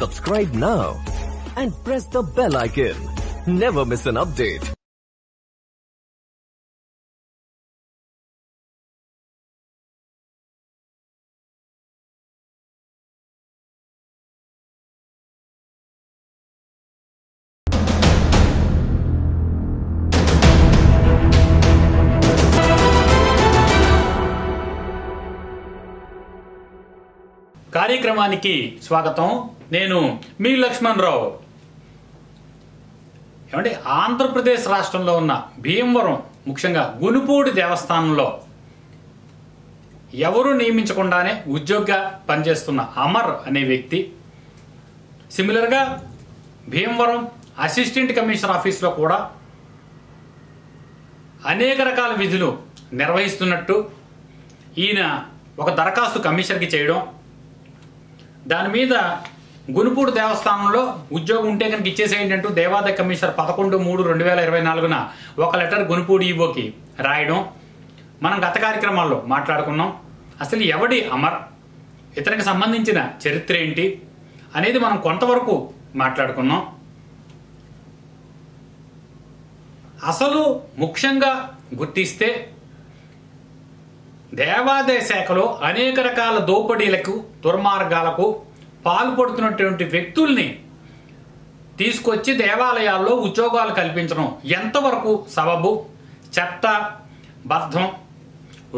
Subscribe now and press the bell icon. Never miss an update. కార్యక్రమానికి స్వాగతం. నేను మీ లక్ష్మణ్ రావు. ఏమంటే ఆంధ్రప్రదేశ్ రాష్ట్రంలో ఉన్న భీమవరం, ముఖ్యంగా గునుపూడి దేవస్థానంలో ఎవరు నియమించకుండానే ఉద్యోగిగా పనిచేస్తున్న అమర్ అనే వ్యక్తి, సిమిలర్గా భీమవరం అసిస్టెంట్ కమిషనర్ ఆఫీస్లో కూడా అనేక రకాల విధులు నిర్వహిస్తున్నట్టు ఈయన ఒక దరఖాస్తు కమిషనర్కి చేయడం, దాని మీద గునుపూడి దేవస్థానంలో ఉద్యోగం ఉంటే కనుక ఇచ్చేసేయండి అంటూ దేవాదాయ కమిషనర్ 11/3/2024 ఒక లెటర్ గునుపూడి ఈవోకి రాయడం మనం గత కార్యక్రమాల్లో మాట్లాడుకున్నాం. అసలు ఎవడి అమర్, ఇతనికి సంబంధించిన చరిత్ర ఏంటి అనేది మనం కొంతవరకు మాట్లాడుకున్నాం. అసలు ముఖ్యంగా గుర్తిస్తే దేవాదాయ శాఖలో అనేక రకాల దోపిడీలకు, దుర్మార్గాలకు పాల్పడుతున్నటువంటి వ్యక్తుల్ని తీసుకొచ్చి దేవాలయాల్లో ఉద్యోగాలు కల్పించడం ఎంతవరకు సబబు, చట్టబద్ధం,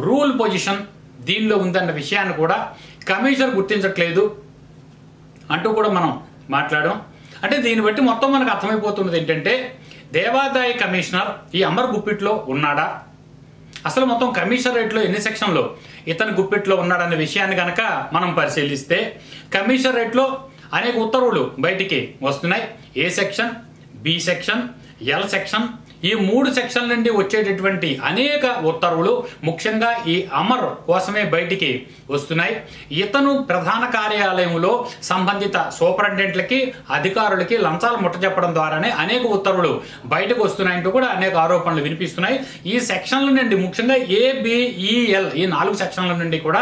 రూల్ పొజిషన్ దీనిలో ఉందన్న విషయాన్ని కూడా కమిషనర్ గుర్తించట్లేదు అంటూ కూడా మనం మాట్లాడాం. అంటే దీన్ని బట్టి మొత్తం మనకు అర్థమైపోతున్నది ఏంటంటే దేవాదాయ కమిషనర్ ఈ అమర్ గుప్పిట్లో ఉన్నాడా, అసలు మొత్తం కమిషనరేట్లో ఎన్ని సెక్షన్లో ఇతని గుప్పిట్లో ఉన్నాడనే విషయాన్ని కనుక మనం పరిశీలిస్తే కమిషనరేట్లో అనేక ఉత్తర్వులు బయటికి వస్తున్నాయి. A section, B section, L section, ఈ 3 సెక్షన్ల నుండి వచ్చేటటువంటి అనేక ఉత్తర్వులు ముఖ్యంగా ఈ అమర్ కోసమే బయటికి వస్తున్నాయి. ఇతను ప్రధాన కార్యాలయంలో సంబంధిత సూపరింటెండెంట్లకి, అధికారులకి లంచాలు ముట్టజెప్పడం ద్వారానే అనేక ఉత్తర్వులు బయటకు వస్తున్నాయంటూ కూడా అనేక ఆరోపణలు వినిపిస్తున్నాయి. ఈ సెక్షన్ల నుండి ముఖ్యంగా ఏబిఈఎల్ ఈ 4 సెక్షన్ల నుండి కూడా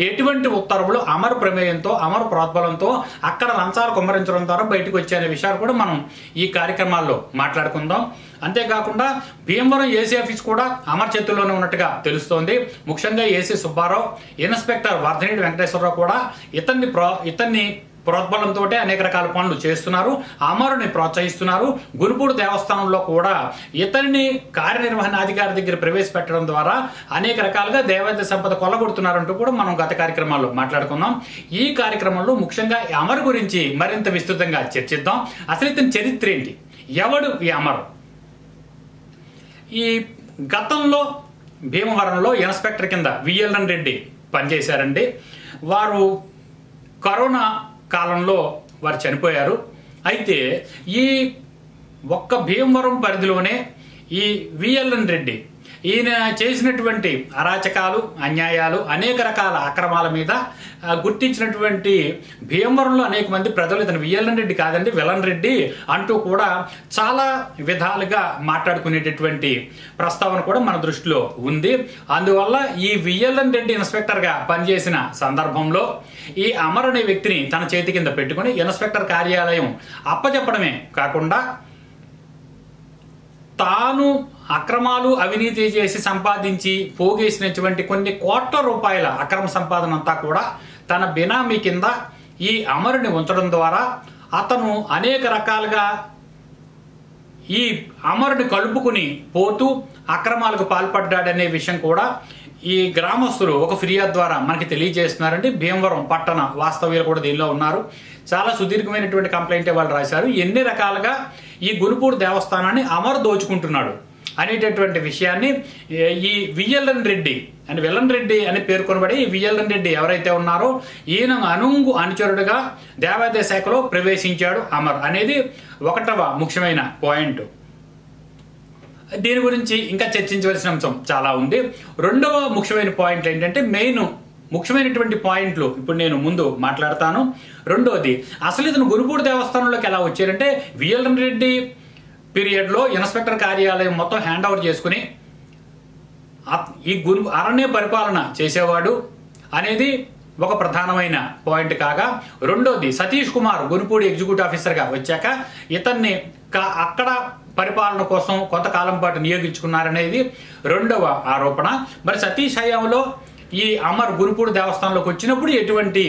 ఎటువంటి ఉత్తర్వులు అమర్ ప్రమేయంతో, అమర్ ప్రోద్బలంతో అక్కడ లంచాలు కుమ్మరించడం ద్వారా బయటకు వచ్చే విషయాలు కూడా మనం ఈ కార్యక్రమాల్లో మాట్లాడుకుందాం. అంతేకాకుండా భీమవరం ఏసీ ఆఫీస్ కూడా అమర్ చేతుల్లోనే ఉన్నట్టుగా తెలుస్తోంది. ముఖ్యంగా ఏసీ సుబ్బారావు, ఇన్స్పెక్టర్ వర్ధనేటి వెంకటేశ్వరరావు కూడా ఇతన్ని ప్రోద్బలంతో అనేక రకాల పనులు చేస్తున్నారు, అమరుని ప్రోత్సహిస్తున్నారు. గునుపూడి దేవస్థానంలో కూడా ఇతన్ని కార్యనిర్వహణాధికారి దగ్గర ప్రవేశపెట్టడం ద్వారా అనేక రకాలుగా దేవాదాయ సంపద కొల్లగొడుతున్నారంటూ కూడా మనం గత కార్యక్రమాల్లో మాట్లాడుకున్నాం. ఈ కార్యక్రమంలో ముఖ్యంగా అమర్ గురించి మరింత విస్తృతంగా చర్చిద్దాం. అసలు ఇతని చరిత్ర ఏంటి, ఎవడు ఈ అమర్? ఈ గతంలో భీమవరంలో ఇన్స్పెక్టర్ కింద విఎల్ఎన్ రెడ్డి పనిచేశారండి. వారు కరోనా కాలంలో వారు చనిపోయారు. అయితే ఈ ఒక్క భీమవరం పరిధిలోనే ఈ విఎల్ఎన్ రెడ్డి ఈయన చేసినటువంటి అరాచకాలు, అన్యాయాలు, అనేక రకాల అక్రమాల మీద గుర్తించినటువంటి భీమవరంలో అనేక మంది ప్రజలు ఇతను విఎల్ఎన్ రెడ్డి కాదండి విలన్ రెడ్డి అంటూ కూడా చాలా విధాలుగా మాట్లాడుకునేటటువంటి ప్రస్తావన కూడా మన దృష్టిలో ఉంది. అందువల్ల ఈ విఎల్ఎన్ రెడ్డి ఇన్స్పెక్టర్గా పనిచేసిన సందర్భంలో ఈ అమర్ అనే వ్యక్తిని తన చేతి కింద పెట్టుకుని ఇన్స్పెక్టర్ కార్యాలయం అప్పచెప్పడమే కాకుండా తాను అక్రమాలు, అవినీతి చేసి సంపాదించి పోగేసినటువంటి కొన్ని కోట్ల రూపాయల అక్రమ సంపాదన అంతా కూడా తన బినామీ కింద ఈ అమరుని ఉంచడం ద్వారా అతను అనేక రకాలుగా ఈ అమరుని కలుపుకుని పోతూ అక్రమాలకు పాల్పడ్డాడనే విషయం కూడా ఈ గ్రామస్తులు ఒక ఫిర్యాదు ద్వారా మనకి తెలియజేస్తున్నారండి. భీమవరం పట్టణ వాస్తవ్యులు కూడా దీనిలో ఉన్నారు. చాలా సుదీర్ఘమైనటువంటి కంప్లైంట్ వాళ్ళు రాశారు. ఎన్ని రకాలుగా ఈ గునుపూడి దేవస్థానాన్ని అమర్ దోచుకుంటున్నాడు అనేటటువంటి విషయాన్ని ఈ విఎల్ఎన్ రెడ్డి అని విలన్ రెడ్డి అని పేర్కొనబడి విఎల్ఎన్ రెడ్డి ఎవరైతే ఉన్నారో ఈయన అనుచరుడుగా దేవాదాయ శాఖలో ప్రవేశించాడు అమర్ అనేది 1వ ముఖ్యమైన పాయింట్. దీని గురించి ఇంకా చర్చించవలసిన అంశం చాలా ఉంది. 2వ ముఖ్యమైన పాయింట్ ఏంటంటే ముఖ్యమైనటువంటి పాయింట్లు ఇప్పుడు నేను ముందు మాట్లాడతాను. రెండోది, అసలు ఇతను గునుపూడి దేవస్థానంలోకి ఎలా వచ్చారంటే విఎల్ఎన్ రెడ్డి పీరియడ్లో ఇన్స్పెక్టర్ కార్యాలయం మొత్తం హ్యాండ్ ఓవర్ చేసుకుని ఈ అరణ్య పరిపాలన చేసేవాడు అనేది ఒక ప్రధానమైన పాయింట్ కాగా, రెండోది సతీష్ కుమార్ గునుపూడి ఎగ్జిక్యూటివ్ ఆఫీసర్గా వచ్చాక ఇతన్ని అక్కడ పరిపాలన కోసం కొంతకాలం పాటు నియోగించుకున్నారనేది రెండవ ఆరోపణ. మరి సతీష్ హయాంలో ఈ అమర్ గునుపూడి దేవస్థానంలోకి వచ్చినప్పుడు ఎటువంటి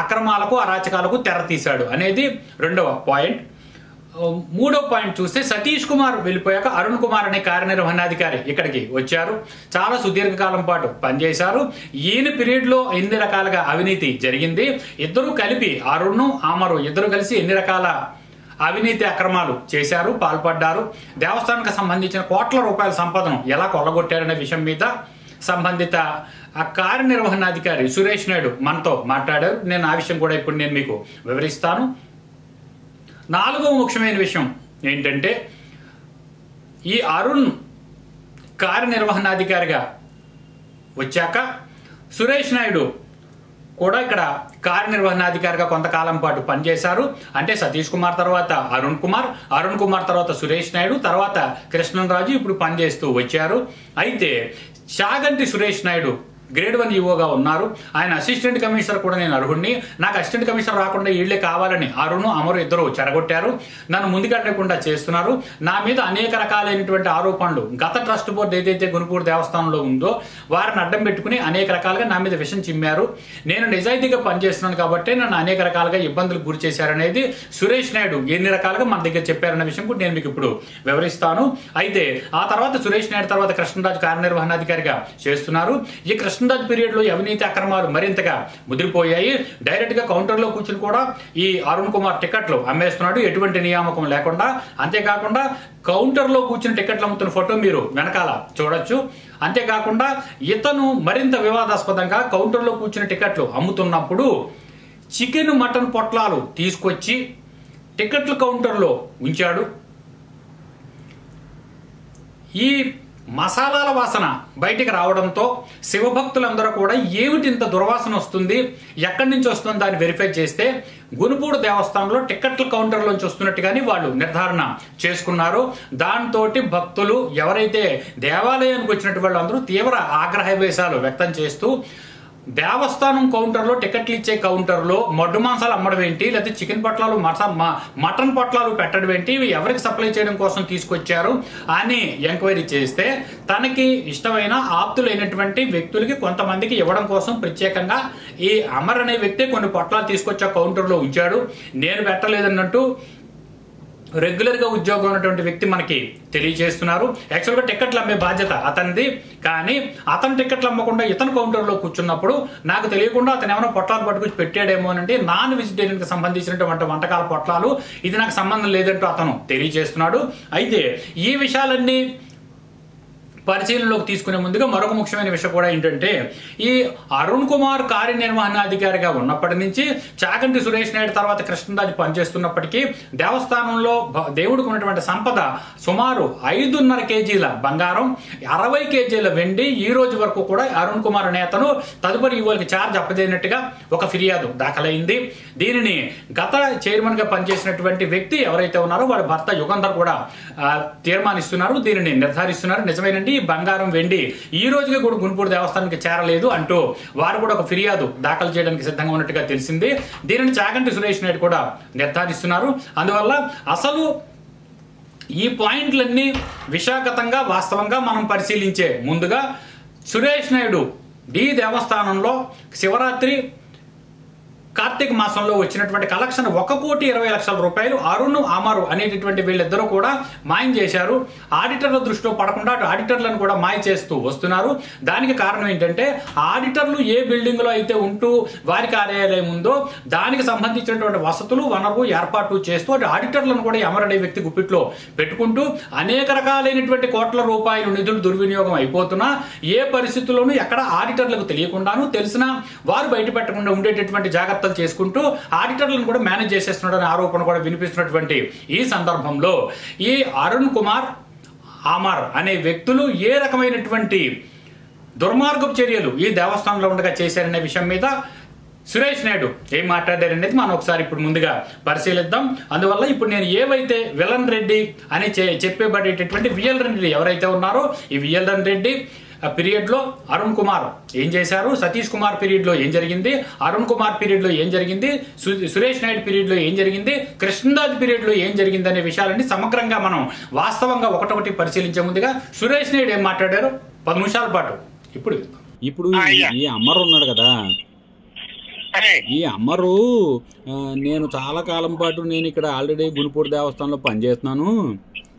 అక్రమాలకు అరాచకాలకు తెర తీశాడు అనేది రెండవ పాయింట్. మూడో పాయింట్ చూస్తే సతీష్ కుమార్ వెళ్ళిపోయాక అరుణ్ కుమార్ అనే కార్యనిర్వహణాధికారి ఇక్కడికి వచ్చారు. చాలా సుదీర్ఘకాలం పాటు పనిచేశారు. ఈయన పీరియడ్లో ఎన్ని రకాలుగా అవినీతి జరిగింది, ఇద్దరు కలిపి అరుణ్ అమరు ఇద్దరు కలిసి ఎన్ని రకాల అవినీతి అక్రమాలు చేశారు, పాల్పడ్డారు, దేవస్థానానికి సంబంధించిన కోట్ల రూపాయల సంపదను ఎలా కొల్లగొట్టారనే విషయం మీద సంబంధిత ఆ కార్యనిర్వహణాధికారి సురేష్ నాయుడు మనతో మాట్లాడారు. నేను ఆ విషయం కూడా ఇప్పుడు నేను మీకు వివరిస్తాను. నాలుగవ ముఖ్యమైన విషయం ఏంటంటే, ఈ అరుణ్ కార్యనిర్వహణాధికారిగా వచ్చాక సురేష్ నాయుడు కూడా ఇక్కడ కార్యనిర్వహణాధికారిగా కొంతకాలం పాటు పనిచేశారు. అంటే సతీష్ కుమార్ తర్వాత అరుణ్ కుమార్ తర్వాత సురేష్ నాయుడు, తర్వాత కృష్ణరాజు ఇప్పుడు పనిచేస్తూ వచ్చారు. అయితే చాగంటి సురేష్ నాయుడు గ్రేడ్ 1 ఈవోగా ఉన్నారు. ఆయన అసిస్టెంట్ కమిషనర్ కూడా నేను అర్హుడిని, నాకు అసిస్టెంట్ కమిషనర్ రాకుండా వీళ్లే కావాలని అరుణ్ అమరు ఇద్దరు చెడగొట్టారు, నన్ను ముందుకెళ్ళకుండా చేస్తున్నారు, నా మీద అనేక రకాలైనటువంటి ఆరోపణలు గత ట్రస్ట్ బోర్డు ఏదైతే గునుపూడి దేవస్థానంలో ఉందో వారిని అడ్డం పెట్టుకుని అనేక రకాలుగా నా మీద విషం చిమ్మారు, నేను నిజాయితీగా పనిచేస్తున్నాను కాబట్టి నన్ను అనేక రకాలుగా ఇబ్బందులకు గురి చేశారనేది సురేష్ నాయుడు ఎన్ని రకాలుగా మన దగ్గర చెప్పారన్న విషయం కూడా నేను మీకు ఇప్పుడు వివరిస్తాను. అయితే ఆ తర్వాత సురేష్ నాయుడు తర్వాత కృష్ణరాజు కార్యనిర్వహణాధికారిగా చేస్తున్నారు. ఈ కృష్ణరాజు పీరియడ్ లో అవినీతి అక్రమాలు మరింతగా ముదిరిపోయాయి. డైరెక్ట్ గా కౌంటర్లో కూర్చుని కూడా ఈ అరుణ్ కుమార్ టికెట్లు అమ్మేస్తున్నాడు, ఎటువంటి నియామకం లేకుండా. అంతేకాకుండా కౌంటర్లో కూర్చుని టికెట్లు అమ్ముతున్న ఫోటో మీరు వెనకాల చూడొచ్చు. అంతేకాకుండా ఇతను మరింత వివాదాస్పదంగా కౌంటర్లో కూర్చుని టికెట్లు అమ్ముతున్నప్పుడు చికెన్ మటన్ పొట్లాలు తీసుకొచ్చి టికెట్ల కౌంటర్లో ఉంచాడు. ఈ మసాలాల వాసన బయటికి రావడంతో శివభక్తులందరూ కూడా ఏమిటి ఇంత దుర్వాసన వస్తుంది, ఎక్కడి నుంచి వస్తుంది దాన్ని వెరిఫై చేస్తే గునుపూడి దేవస్థానంలో టికెట్ల కౌంటర్లోంచి వస్తున్నట్టుగానే వాళ్ళు నిర్ధారణ చేసుకున్నారు. దాంతో భక్తులు ఎవరైతే దేవాలయానికి వచ్చినట్టు వాళ్ళందరూ తీవ్ర ఆగ్రహవేశాలు వ్యక్తం చేస్తూ దేవస్థానం కౌంటర్లో టికెట్లు ఇచ్చే కౌంటర్లో మడ్డు మాంసాలు అమ్మడం ఏంటి, లేకపోతే చికెన్ పొట్లాలు మటన్ పొట్లాలు పెట్టడం ఏంటి, ఇవి ఎవరికి సప్లై చేయడం కోసం తీసుకొచ్చారు అని ఎంక్వైరీ చేస్తే తనకి ఇష్టమైన ఆప్తులైనటువంటి వ్యక్తులకి కొంతమందికి ఇవ్వడం కోసం ప్రత్యేకంగా ఈ అమర్ అనే వ్యక్తి కొన్ని పొట్లాలు తీసుకొచ్చి ఆ కౌంటర్లో ఉంచాడు, నేను పెట్టలేదన్నట్టు రెగ్యులర్ గా ఉద్యోగం ఉన్నటువంటి వ్యక్తి మనకి తెలియజేస్తున్నారు. యాక్చువల్గా టికెట్లు అమ్మే బాధ్యత అతనిది, కానీ అతను టికెట్లు అమ్మకుండా ఇతను కౌంటర్లో కూర్చున్నప్పుడు నాకు తెలియకుండా అతను ఏమైనా పొట్లాలు పట్టుకొచ్చి పెట్టాడేమో అంటే నాన్ వెజిటేరియన్ కి సంబంధించినటువంటి వంటకాల పొట్లాలు, ఇది నాకు సంబంధం లేదంటూ అతను తెలియజేస్తున్నాడు. అయితే ఈ విషయాలన్నీ పరిశీలనలోకి తీసుకునే ముందుగా మరొక ముఖ్యమైన విషయం కూడా ఏంటంటే, ఈ అరుణ్ కుమార్ కార్యనిర్వహణాధికారిగా ఉన్నప్పటి నుంచి చాగంటి సురేష్ నాయుడు తర్వాత కృష్ణరాజు పనిచేస్తున్నప్పటికీ దేవస్థానంలో దేవుడికి ఉన్నటువంటి సంపద సుమారు 5.5 కేజీల బంగారం, 60 కేజీల వెండి ఈ రోజు వరకు కూడా అరుణ్ కుమార్ అనే అతను తదుపరి ఈవోలకి ఛార్జ్ అప్పదేనట్టుగా ఒక ఫిర్యాదు దాఖలైంది. దీనిని గత చైర్మన్ గా పనిచేసినటువంటి వ్యక్తి ఎవరైతే ఉన్నారో వారి భర్త యుగంధర్ కూడా తీర్మానిస్తున్నారు, దీనిని నిర్ధారిస్తున్నారు. నిజమేనండి, బంగారం వెండి ఈ రోజుగా కూడా గునుపూడి దేవస్థానానికి చేరలేదు అంటూ వారు కూడా ఒక ఫిర్యాదు దాఖలు చేయడానికి సిద్ధంగా ఉన్నట్టుగా తెలిసింది. దీనిని చాగంటి సురేష్ నాయుడు కూడా నిర్ధారిస్తున్నారు. అందువల్ల అసలు ఈ పాయింట్లన్నీ విశాఖతంగా వాస్తవంగా మనం పరిశీలించే ముందుగా సురేష్ నాయుడు ఈ దేవస్థానంలో శివరాత్రి కార్తీక మాసంలో వచ్చినటువంటి కలెక్షన్ 1,20,00,000 రూపాయలు అరుణ్ అమరు అనేటటువంటి వీళ్ళిద్దరూ కూడా మాయం చేశారు. ఆడిటర్ల దృష్టిలో పడకుండా అటు ఆడిటర్లను కూడా మాయ చేస్తూ వస్తున్నారు. దానికి కారణం ఏంటంటే ఆడిటర్లు ఏ బిల్డింగ్ లో అయితే ఉంటూ వారి కార్యాలయం ఉందో దానికి సంబంధించినటువంటి వసతులు వనరులు ఏర్పాటు చేస్తూ అటు ఆడిటర్లను కూడా అమర్ అనే వ్యక్తి గుప్పిట్లో పెట్టుకుంటూ అనేక రకాలైనటువంటి కోట్ల రూపాయలు నిధులు దుర్వినియోగం అయిపోతున్నా ఏ పరిస్థితుల్లోనూ ఎక్కడ ఆడిటర్లకు తెలియకుండాను తెలిసినా వారు బయట పెట్టకుండా ఉండేటటువంటి జాగ్రత్త చేసుకుంటూ ఆడిటర్లను కూడా మేనేజ్ చేసేస్తున్నాడు అనే ఆరోపణ కూడా వినిపిస్తున్నటువంటి ఈ సందర్భంలో ఈ అరుణ్ కుమార్ అమర్ అనే వ్యక్తులు ఏ రకమైనటువంటి దుర్మార్గపు చర్యలు ఈ దేవస్థానంలో ఉండగా చేశారనే విషయం మీద సురేష్ నాయుడు ఏం మాట్లాడారనేది మనం ఒకసారి ఇప్పుడు ముందుగా పరిశీలిద్దాం. అందువల్ల ఇప్పుడు నేను ఏవైతే విలన్ రెడ్డి అని చెప్పబడేటటువంటి విఎల్ఎన్ రెడ్డి ఎవరైతే ఉన్నారో ఈ విఎల్ఎన్ రెడ్డి పీరియడ్లో అరుణ్ కుమార్ ఏం చేశారు, సతీష్ కుమార్ పీరియడ్లో ఏం జరిగింది, అరుణ్ కుమార్ పీరియడ్లో ఏం జరిగింది, సురేష్ నాయుడు పీరియడ్లో ఏం జరిగింది, కృష్ణరాజు పీరియడ్లో ఏం జరిగింది అనే విషయాలన్నీ సమగ్రంగా మనం వాస్తవంగా ఒకటొకటి పరిశీలించే ముందుగా సురేష్ నాయుడు ఏం మాట్లాడారు 10 నిమిషాల పాటు ఇప్పుడు ఈ అమర్ ఉన్నాడు కదా, ఈ అమరు నేను చాలా కాలం పాటు నేను ఇక్కడ ఆల్రెడీ గునుపూడి దేవస్థానంలో పనిచేస్తున్నాను,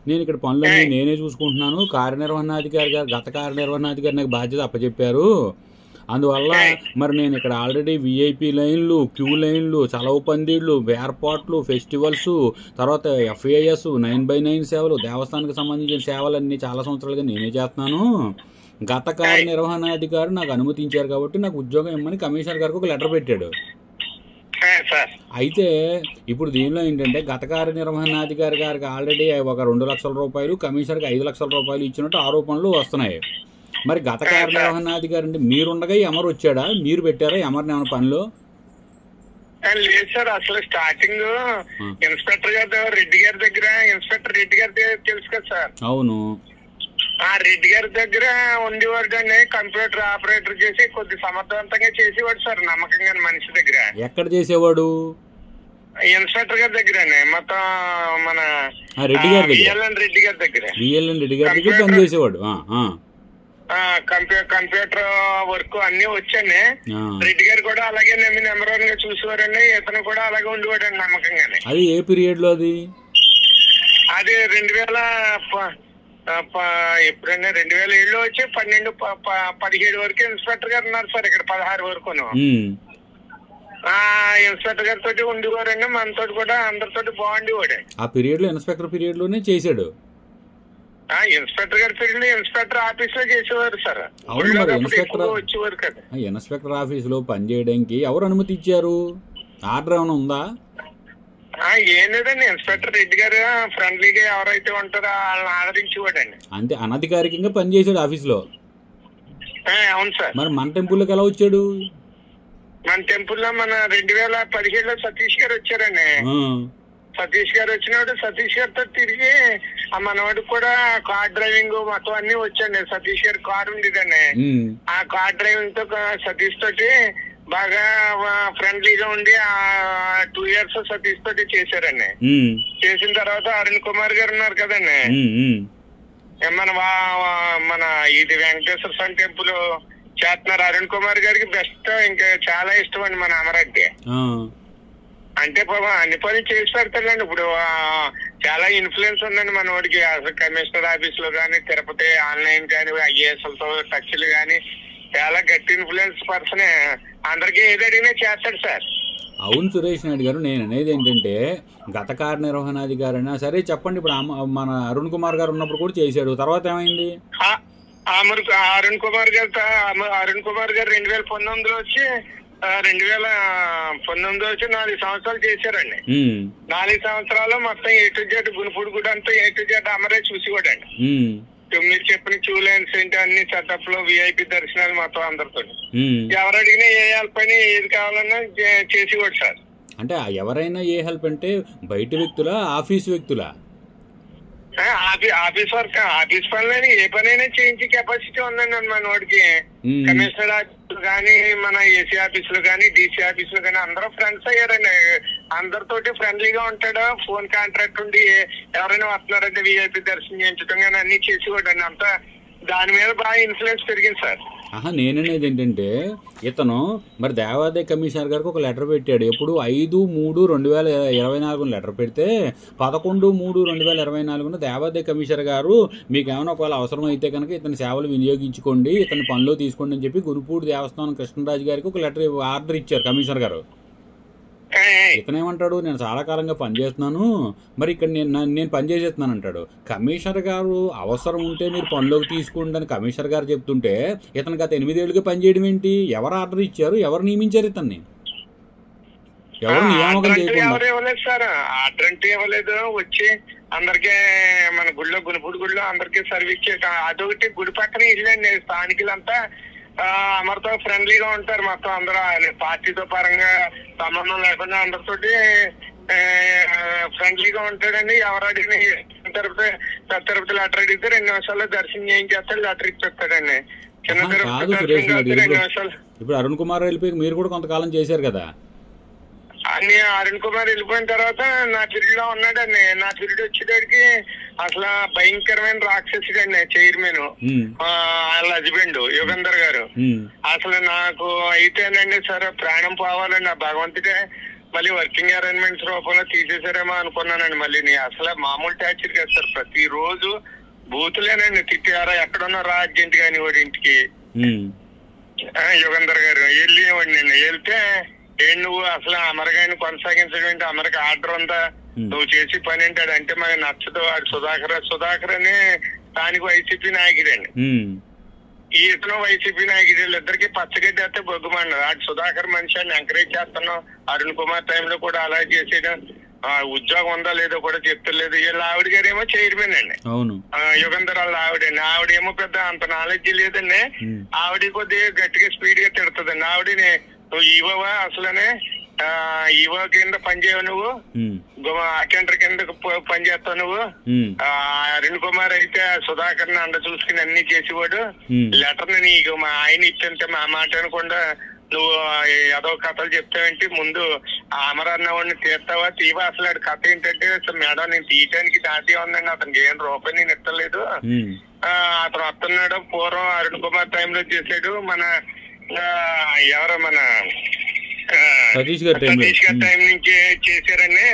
నేను ఇక్కడ పనులన్నీ నేనే చూసుకుంటున్నాను, కార్యనిర్వహణాధికారి గారు గత కార్యనిర్వహణాధికారి నాకు బాధ్యత అప్పచెప్పారు, అందువల్ల మరి నేను ఇక్కడ ఆల్రెడీ విఐపి లైన్లు, క్యూ లైన్లు, చలవ పందిళ్ళు, ఏర్పాట్లు, ఫెస్టివల్స్, తర్వాత FAS 9/9 సేవలు, దేవస్థానానికి సంబంధించిన సేవలన్నీ చాలా సంవత్సరాలుగా నేనే చేస్తున్నాను, గత కార్యనిర్వహణాధికారి నాకు అనుమతించారు కాబట్టి నాకు ఉద్యోగం ఇమ్మని కమిషనర్ గారికి ఒక లెటర్ పెట్టాడు. అయితే ఇప్పుడు దీనిలో ఏంటంటే గత కార్యనిర్వహణాధికారి గారికి ఆల్రెడీ ఒక 2 లక్షల రూపాయలు, కమిషనర్కి 5 లక్షల రూపాయలు ఇచ్చినట్టు ఆరోపణలు వస్తున్నాయి. మరి గత కార్యనిర్వహణాధికారి అంటే మీరుండగా అమర్ వచ్చాడా, మీరు పెట్టారా అమర్ని ఏమైనా పనిలో? లేదు సార్, అసలు స్టార్టింగ్ ఇన్స్పెక్టర్ గారు రెడ్డి గారి దగ్గర, ఇన్స్పెక్టర్ రెడ్డి గారి తెలుసు కదా సార్. అవును, ఆ రెడ్డి గారి దగ్గర ఉండేవాడు అండి, కంప్యూటర్ ఆపరేటర్ చేసి కొద్ది సమర్థవంతంగా చేసేవాడు సార్, నమ్మకంగా మనిషి దగ్గర. ఎక్కడ చేసేవాడు? ఇన్స్పెక్టర్ గారి దగ్గర మొత్తం మన రెడ్డి గారి విఎల్ఎన్ రెడ్డి గారి దగ్గర పని చేసేవాడు. కంప్యూటర్ వర్క్ అన్ని వచ్చాయి. రెడ్డి గారు కూడా అలాగే నెంబర్ 1 గా చూసేవారండి, ఇతను కూడా అలాగే ఉండేవాడు అండి నమ్మకంగానే. అది ఏ పీరియడ్ లో? అది 2000 ఎప్పుడైనా 2007లో వచ్చి 12-17 వరకు ఇన్స్పెక్టర్ గారు ఉన్నారు సార్ ఇక్కడ, 16 వరకును. ఇన్స్పెక్టర్ గారితో ఉండేవారండి, మనతో కూడా అందరితో బాగుండేవాడు. ఆ పీరియడ్ లో ఇన్స్పెక్టర్ పీరియడ్ లోనే చేశాడు. ఇన్స్పెక్టర్ గారి పీరియడ్ లో ఇన్స్పెక్టర్ ఆఫీస్ లో చేసేవారు సార్. అవును, మరి వచ్చేవారు కదా. ఇన్స్పెక్టర్ ఆఫీస్ లో పనిచేయడానికి ఎవరు అనుమతి ఇచ్చారు? ఆర్డర్ ఏమైనా ఉందా? ఏం లేదండి, ఇన్స్పెక్టర్ రెడ్డి గారు ఫ్రెండ్లీగా ఎవరైతే ఉంటారో వాళ్ళని ఆదరించేవాడండి. అంతే, అనధికారికంగా పనిచేసాడు ఆఫీస్ లో. అవును సార్. మరి మన టెంపుల్లోకి ఎలా వచ్చాడు? మన టెంపుల్లో మన 2017లో సతీష్ గారు వచ్చారండి. సతీష్ గారు వచ్చినప్పుడు సతీష్ గారితో తిరిగి మనవాడికి కూడా కార్ డ్రైవింగ్ మొత్తం అన్ని వచ్చండి. సతీష్ గారి కార్ ఉండేదండి, ఆ కార్ డ్రైవింగ్ తో సతీష్ తోటి బాగా ఫ్రెండ్లీగా ఉండి 2 years సతీష్ తోటి చేశారండి. చేసిన తర్వాత అరుణ్ కుమార్ గారు ఉన్నారు కదండి, మన ఇది వెంకటేశ్వర స్వామి టెంపుల్ చేస్తున్నారు. అరుణ్ కుమార్ గారికి బెస్ట్, ఇంకా చాలా ఇష్టం అండి మన అమరాజ్ఞ. అంటే అన్ని పనులు చేసి పెడతాడండి. ఇప్పుడు చాలా ఇన్ఫ్లుయెన్స్ ఉందండి మన వాడికి. అసలు కమిషనర్ ఆఫీస్ లో కానీ, తిరుపతి ఆన్లైన్ కానీ, IASలతో టచ్లు కానీ చాలా గట్టి ఇన్ఫ్లుయెన్స్ పర్సనే. అందరికీ ఏది అడిగినా చేస్తాడు సార్. అవును సురేష్ నాయుడు గారు, నేను అనేది ఏంటంటే గత కార్యనిర్వహణాధికారి అయినా సరే చెప్పండి, ఇప్పుడు మన అరుణ్ కుమార్ గారు ఉన్నప్పుడు కూడా చేశాడు, తర్వాత ఏమైంది? అరుణ్ కుమార్ గారు 2019లో వచ్చి 2019 వచ్చి 4 సంవత్సరాలు చేశారండి. 4 సంవత్సరాలు మొత్తం A to Z గునుపూడి కూడా అంతా A to Z అమరే చూసేవాడండి. మీరు చెప్పిన క్యూ లైన్స్ ఏంటి అన్ని సెటప్ లో VIP దర్శనాలు మొత్తం అందరితో ఎవరు అడిగినా ఏ హెల్ప్ అని ఏది కావాలన్నా చేసేవాడు సార్. అంటే ఎవరైనా ఏ హెల్ప్ అంటే బయట వ్యక్తులా, ఆఫీస్ వ్యక్తులా? ఆఫీస్ వర్క్, ఆఫీస్ పనులని ఏ పనైనా చేయించే కెపాసిటీ ఉందండి మన వాడికి. కమిషనర్ ఆఫీసులు కానీ, మన AC ఆఫీసులు కానీ, DC ఆఫీసులు కానీ అందరూ ఫ్రెండ్స్ అయ్యారండి. అందరితోటి ఫ్రెండ్లీగా ఉంటాడు. ఫోన్ కాంట్రాక్ట్ ఉండి ఎవరైనా వస్తున్నారంటే VIP దర్శనం చేయించడం కానీ అన్ని చేసేవాడండి. అంతా దాని మీద బాగా ఇన్ఫ్లుయెన్స్ పెరిగింది సార్. నేననేది ఏంటంటే ఇతను మరి దేవాదాయ కమిషనర్ గారికి ఒక లెటర్ పెట్టాడు. ఎప్పుడు 5/3/2024 లెటర్ పెడితే 11/3/2024 దేవాదాయ కమిషనర్ గారు మీకు ఏమైనా ఒకవేళ అవసరం అయితే కనుక ఇతని సేవలు వినియోగించుకోండి, ఇతని పనిలో తీసుకోండి అని చెప్పి గునుపూడి దేవస్థానం కృష్ణరాజు గారికి ఒక లెటర్ ఆర్డర్ ఇచ్చారు కమిషనర్ గారు. ఇతనేమంటాడు, నేను చాలా కాలంగా పనిచేస్తున్నాను, మరి ఇక్కడ నేను పనిచేసేస్తున్నాను అంటాడు. కమిషనర్ గారు అవసరం ఉంటే మీరు పనిలోకి తీసుకోండి అని కమిషనర్ గారు చెప్తుంటే ఇతను గత 8 ఏళ్ళుగా పనిచేయడం ఏంటి? ఎవరు ఆర్డర్ ఇచ్చారు? ఎవరు నియమించారు ఇతన్ని? ఎవరు నియామకం చేయకుండా? ఎవరు ఇవ్వలేదు సార్, ఆర్డర్ అంటే ఇవ్వలేదు. వచ్చి అందరికీ మన గుడిలో గునుపూడి గుడిలో అందరికీ సర్వీస్ చేయటం. అదొకటి గుడి పక్కన ఇల్లండి. స్థానికులంతా అమర్తో ఫ్రెండ్లీగా ఉంటారు. మొత్తం అందరూ పార్టీతో పరంగా సంబంధం లేకుండా అందరితోటి ఫ్రెండ్లీగా ఉంటాడండి. ఎవరు అడిగిన తిరుపతి లెటర్ అడిగితే 2 నిమిషాల్లో దర్శనం చేయించేస్తాడు, లెటర్ ఇచ్చేస్తాడండి. చిన్న కాదు సురేష్ గారు, ఇప్పుడు అరుణ్ కుమార్ వెళ్ళిపోయి మీరు కూడా కొంతకాలం చేశారు కదా. అన్ని అరుణ్ కుమార్ వెళ్ళిపోయిన తర్వాత నా పీరియడ్ లో ఉన్నాడండి. నా పీరియడ్ వచ్చేటడికి అసలు భయంకరమైన రాక్షసుడండి చైర్మన్, వాళ్ళ హస్బెండ్ యుగంధర్ గారు. అసలు నాకు అయితేనండి సరే ప్రాణం పోవాలండి, ఆ భగవంతుడే మళ్ళీ వర్కింగ్ అరేంజ్మెంట్స్ రూపంలో తీసేసారేమో అనుకున్నానండి. మళ్ళీ అసలు మామూలు టార్చర్ కదా సార్, ప్రతిరోజు బూతులేనండి, తిట్టారా ఎక్కడున్నా రా అర్జెంట్ గాని వాడి ఇంటికి. యుగంధర్ గారు వెళ్ళేవాడిని, వెళ్తే నువ్వు అసలు అమరగాని కొనసాగించడం ఏంటి, అమరకి ఆర్డర్ ఉందా, నువ్వు చేసి పని ఏంటాడు అంటే మాకు నచ్చదు. వాడు సుధాకర్ అని స్థానిక వైసీపీ నాయకుడండి, ఈతను వైసీపీ నాయకుడు, వీళ్ళిద్దరికి పచ్చగడ్డి అయితే బొగ్గుమన్నారు. వాడు సుధాకర్ మనిషి అని ఎంకరేజ్ చేస్తున్నాం. అరుణ్ కుమార్ టైంలో కూడా అలా చేసేయడం, ఉద్యోగం ఉందా లేదో కూడా చెప్తలేదు. వీళ్ళ ఆవిడ గారేమో చైర్మన్ అండి, యుగంధర్ వాళ్ళ ఆవిడండి. ఆవిడేమో పెద్ద అంత నాలెడ్జ్ లేదండి. ఆవిడ కొద్దిగా గట్టిగా స్పీడ్ గా తిడుతుందండి. ఆవిడని నువ్వు ఈవోవా, అసలనే ఈవో కింద పనిచేయవు, నువ్వు అటెండర్ కింద పనిచేస్తావు నువ్వు. అరుణ్ కుమార్ అయితే సుధాకర్ ని అండ చూసుకుని అన్ని చేసేవాడు. లెటర్ ని నీకు మా ఆయన ఇచ్చంటే మా మాట అనకుండా నువ్వు ఏదో కథలు చెప్తావేంటి, ముందు అమరన్నవాడిని తీస్తావా తీవా, అసలు ఆడి కథ ఏంటంటే మేడం నేను తీయటానికి దాటి ఉందండి, అతనికి ఏం రూపాయి నేను ఇస్తలేదు, అతను వస్తున్నాడు. పూర్వం అరుణ్ కుమార్ టైంలో చేశాడు, మన ఎవరో మన సతీష్ గారి టైం నుంచి చేశారని.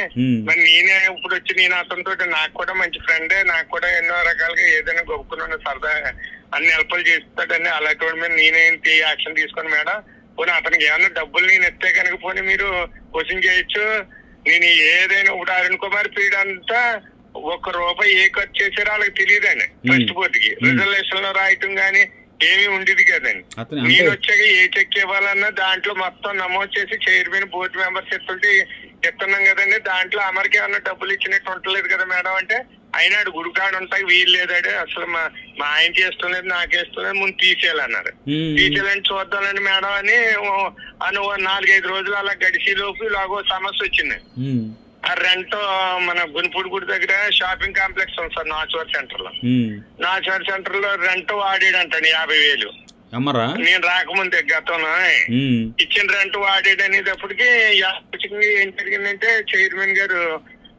మరి నేనే ఇప్పుడు వచ్చి నేను అతనితో, నాకు కూడా మంచి ఫ్రెండే, నాకు కూడా ఎన్నో రకాలుగా ఏదైనా గొప్పకున్నాను సరదా అన్ని హెల్ప్లు చేస్తాడని. అలాంటి మీద నేనేంటి యాక్షన్ తీసుకుని మేడం, పోనీ అతనికి ఏమన్నా డబ్బులు నేను ఇస్తే కనుక పోనీ మీరు క్వశ్చన్ చేయొచ్చు. నేను ఏదైనా ఇప్పుడు అరుణ్ కుమార్ పీరియడ్ అంతా ₹1 ఏ ఖర్చు చేశారో వాళ్ళకి తెలియదండి. ట్రస్ట్ బోర్డుకి రిజర్వేషన్ లో రాయటం గానీ ఏమీ ఉండేది కదండి. నేను వచ్చాక ఏ చెక్ ఇవ్వాలన్నా దాంట్లో మొత్తం నమోదు చేసి చైర్మన్ బోర్డు మెంబర్స్ ఇస్తున్నాం కదండి. దాంట్లో అమరికి ఏమన్నా డబ్బులు ఇచ్చినట్టు ఉండలేదు కదా మేడం అంటే, అయినాడు గుడికాడు ఉంటాయి వీలు లేదాడు, అసలు మా ఆయన చేస్తున్నది నాకేస్తున్నది, ముందు తీసేయాలన్నారు. తీసేయాలని చూద్దానండి మేడం అని 4-5 రోజులు అలా గడిచి లోపు ఇలాగో సమస్య వచ్చింది. ఆ రెంట్ మన గునిపూడి గుడి దగ్గర షాపింగ్ కాంప్లెక్స్ ఉంది సార్, నాచువర్ సెంటర్ లో. నాచువర్ సెంటర్ లో రెంట్ వాడాడంటండి 50,000. నేను రాకముందే గతంలో ఇచ్చిన రెంట్ వాడాడు అనేటప్పటికి ఏం జరిగిందంటే చైర్మన్ గారు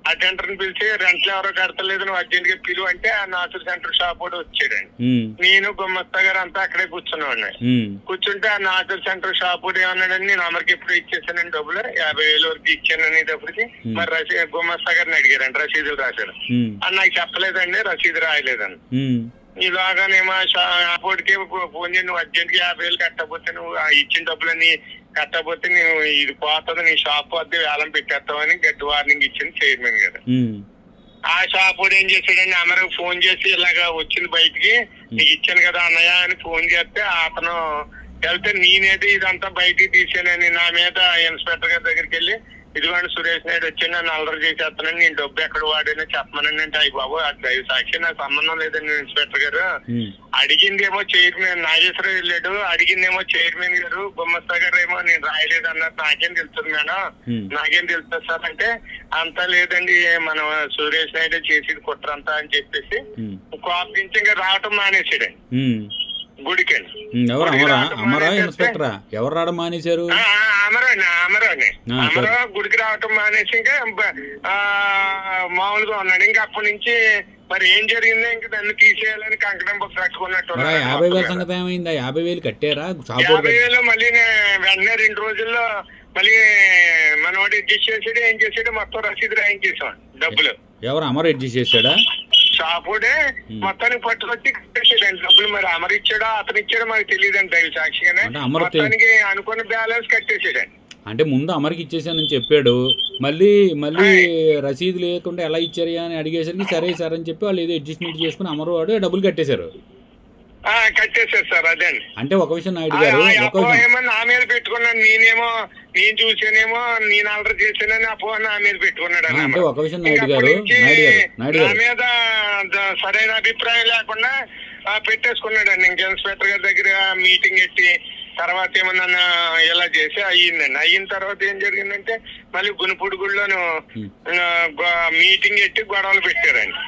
అటెండర్ ని పిలిచి రెంట్లు ఎవరో కడతలేదు, నువ్వు అర్జెంట్ గా పిలువు అంటే ఆ నాచువర్ సెంటర్ షాప్ కూడా వచ్చాడండి. నేను గుమ్మస్తా గారు అంతా అక్కడే కూర్చున్నాడు. కూర్చుంటే ఆ నాచువర్ సెంటర్ షాప్ కూడా ఏమన్నాడని, నేను అమరికి ఎప్పుడు ఇచ్చేసానండి డబ్బులు 50,000 వరకు ఇచ్చాను అనేటప్పటికి మరి గుమ్మస్తా గారిని అడిగారండి, రసీదులు రాశారు అని. నాకు చెప్పలేదండి, రసీదు రాయలేదండి. ఇలాగానేమో షాప్కి ఫోన్ చేసి నువ్వు అర్జెంట్ గా 50,000 కట్టకపోతే, నువ్వు ఇచ్చిన డబ్బులన్నీ కట్టకపోతే నువ్వు ఇది పోతుంది, నీ షాప్ వద్ద వేలం పెట్టేస్తావని గట్టి వార్నింగ్ ఇచ్చింది చైర్మన్ గారు. ఆ షాప్ వాడు ఏం చేశాడని అమరకు ఫోన్ చేసి ఇలాగా వచ్చింది బయటికి, నీకు ఇచ్చాను కదా అన్నయ్య అని ఫోన్ చేస్తే అతను వెళ్తే నేనేది ఇదంతా బయటికి తీసానని నా మీద ఇన్స్పెక్టర్ గారి దగ్గరికి వెళ్ళి, ఇదిగోండి సురేష్ నాయుడు వచ్చి నన్ను అల్లరి చేసేస్తానని, నేను డబ్బు ఎక్కడ వాడానో చెప్పమనండి అంటే, అయ్యి బాబు అది దైవ సాక్షి, నాకు సంబంధం లేదండి ఇన్స్పెక్టర్ గారు. అడిగిందేమో చైర్మన్ నాగేశ్వరరావు వెళ్ళాడు, అడిగిందేమో చైర్మన్ గారు, గుమ్మస్తా గారు ఏమో నేను రాయలేదు అన్నారు. నాకేం తెలుస్తుంది మేడం, నాకేం తెలుస్తుంది సార్ అంటే, అంతా లేదండి మన సురేష్ నాయుడు చేసేది కుట్రంతా అని చెప్పేసి కోపించి ఇంకా రావటం మానేసాడండి గుడికండి. ఎవరు రావడం మానేశారు? అమరా గుడికి రావటం మానేసి ఇంకా మామూలుగా ఉన్నాడు. ఇంకా అప్పటి నుంచి మరి ఏం జరిగిందో ఇంకా దాన్ని తీసేయాలని కంకణం కట్టుకున్నట్టు. 50,000 సంగతి ఏమైందా? 50,000 కట్టారా? 50,000 మళ్ళీ వెంటనే 2 రోజుల్లో మళ్ళీ మనవాడు అడ్జస్ట్ చేసాడు. ఏం చేసాడు, మొత్తం రసీదు రాయించేసాం డబ్బులు. ఎవరు అమర్ అడ్జస్ట్ చేశాడా? షాపుడే మొత్తానికి పట్టుకొచ్చి కట్టేసాడండి డబ్బులు. మరి అమర్ ఇచ్చాడా అతను ఇచ్చాడో మనకు తెలియదండి దైవ సాక్షిగానే. మొత్తానికి అనుకున్న బ్యాలెన్స్ కట్టేసాడండి. అంటే ముందు అమర్కి ఇచ్చేసానని చెప్పాడు, మళ్ళీ రసీదు లేకుండా ఎలా ఇచ్చారు అని అడిగేసరికి సరే సార్ అని చెప్పి వాళ్ళు ఏదో అడ్జస్ట్మెంట్ చేసుకుని అమరు వాడు డబ్బులు కట్టేశారు. కట్టేశారు సార్. అదే అంటే ఒక విషయం నాయుడు గారు ఏమో నా మీద పెట్టుకున్నాను, నేను చూసానేమో నేను ఆర్డర్ చేశానని అపో నా మీద పెట్టుకున్నాడు. అంటే ఒక విషయం నాయుడు గారు నా మీద సరైన అభిప్రాయం లేకుండా పెట్టేసుకున్నాడండి. ఇంక ఇన్స్పెక్టర్ గారి దగ్గర మీటింగ్ పెట్టి తర్వాత ఏమన్నా ఇలా చేసి అయ్యిందండి. అయిన తర్వాత ఏం జరిగిందంటే మళ్ళీ గునిపూడి గుడిలోను మీటింగ్ పెట్టి గొడవలు పెట్టారండి.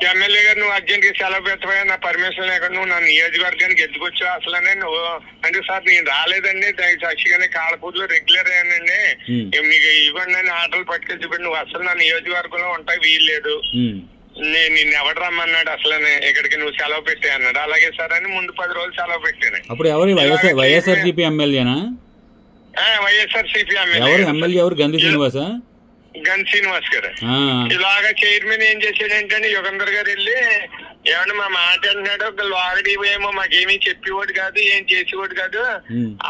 ఎమ్మెల్యే గారు నువ్వు అర్జెంట్ గా సెలవు పెట్టబోయా, నా పర్మిషన్ లేకుండా నువ్వు నా నియోజకవర్గానికి ఎత్తుకొచ్చావు అసలనే నువ్వు అంటే, సార్ నేను రాలేదండి సాక్షిగానే కాలపూర్లో రెగ్యులర్ అయ్యానండి, మీకు ఇవ్వండి అని ఆటలు పట్టుకెళ్ళి చూపి నువ్వు అసలు నా నియోజకవర్గంలో ఉంటాయి వీల్లేదు, నిన్ను ఎవడు రమ్మన్నాడు అసలనే ఇక్కడికి నువ్వు సెలవు పెట్టే అన్నాడు. అలాగే సార్ అని ముందు 10 రోజులు సెలవు పెట్టాను. అప్పుడు ఎవరు వైఎస్ఆర్సీపీ ఎమ్మెల్యేనా? వైఎస్ఆర్సీపీ ఎమ్మెల్యే ఎవరు? గంధి శ్రీనివాస గారు. ఇలాగా చైర్మన్ ఏం చేశాడంటే యుగంధర్ గారు వెళ్ళి ఏమన్నా మా మాట అంటున్నాడు, లోగడి ఏమో మాకేమీ చెప్పేవాడు కాదు, ఏం చేసేవాడు కాదు,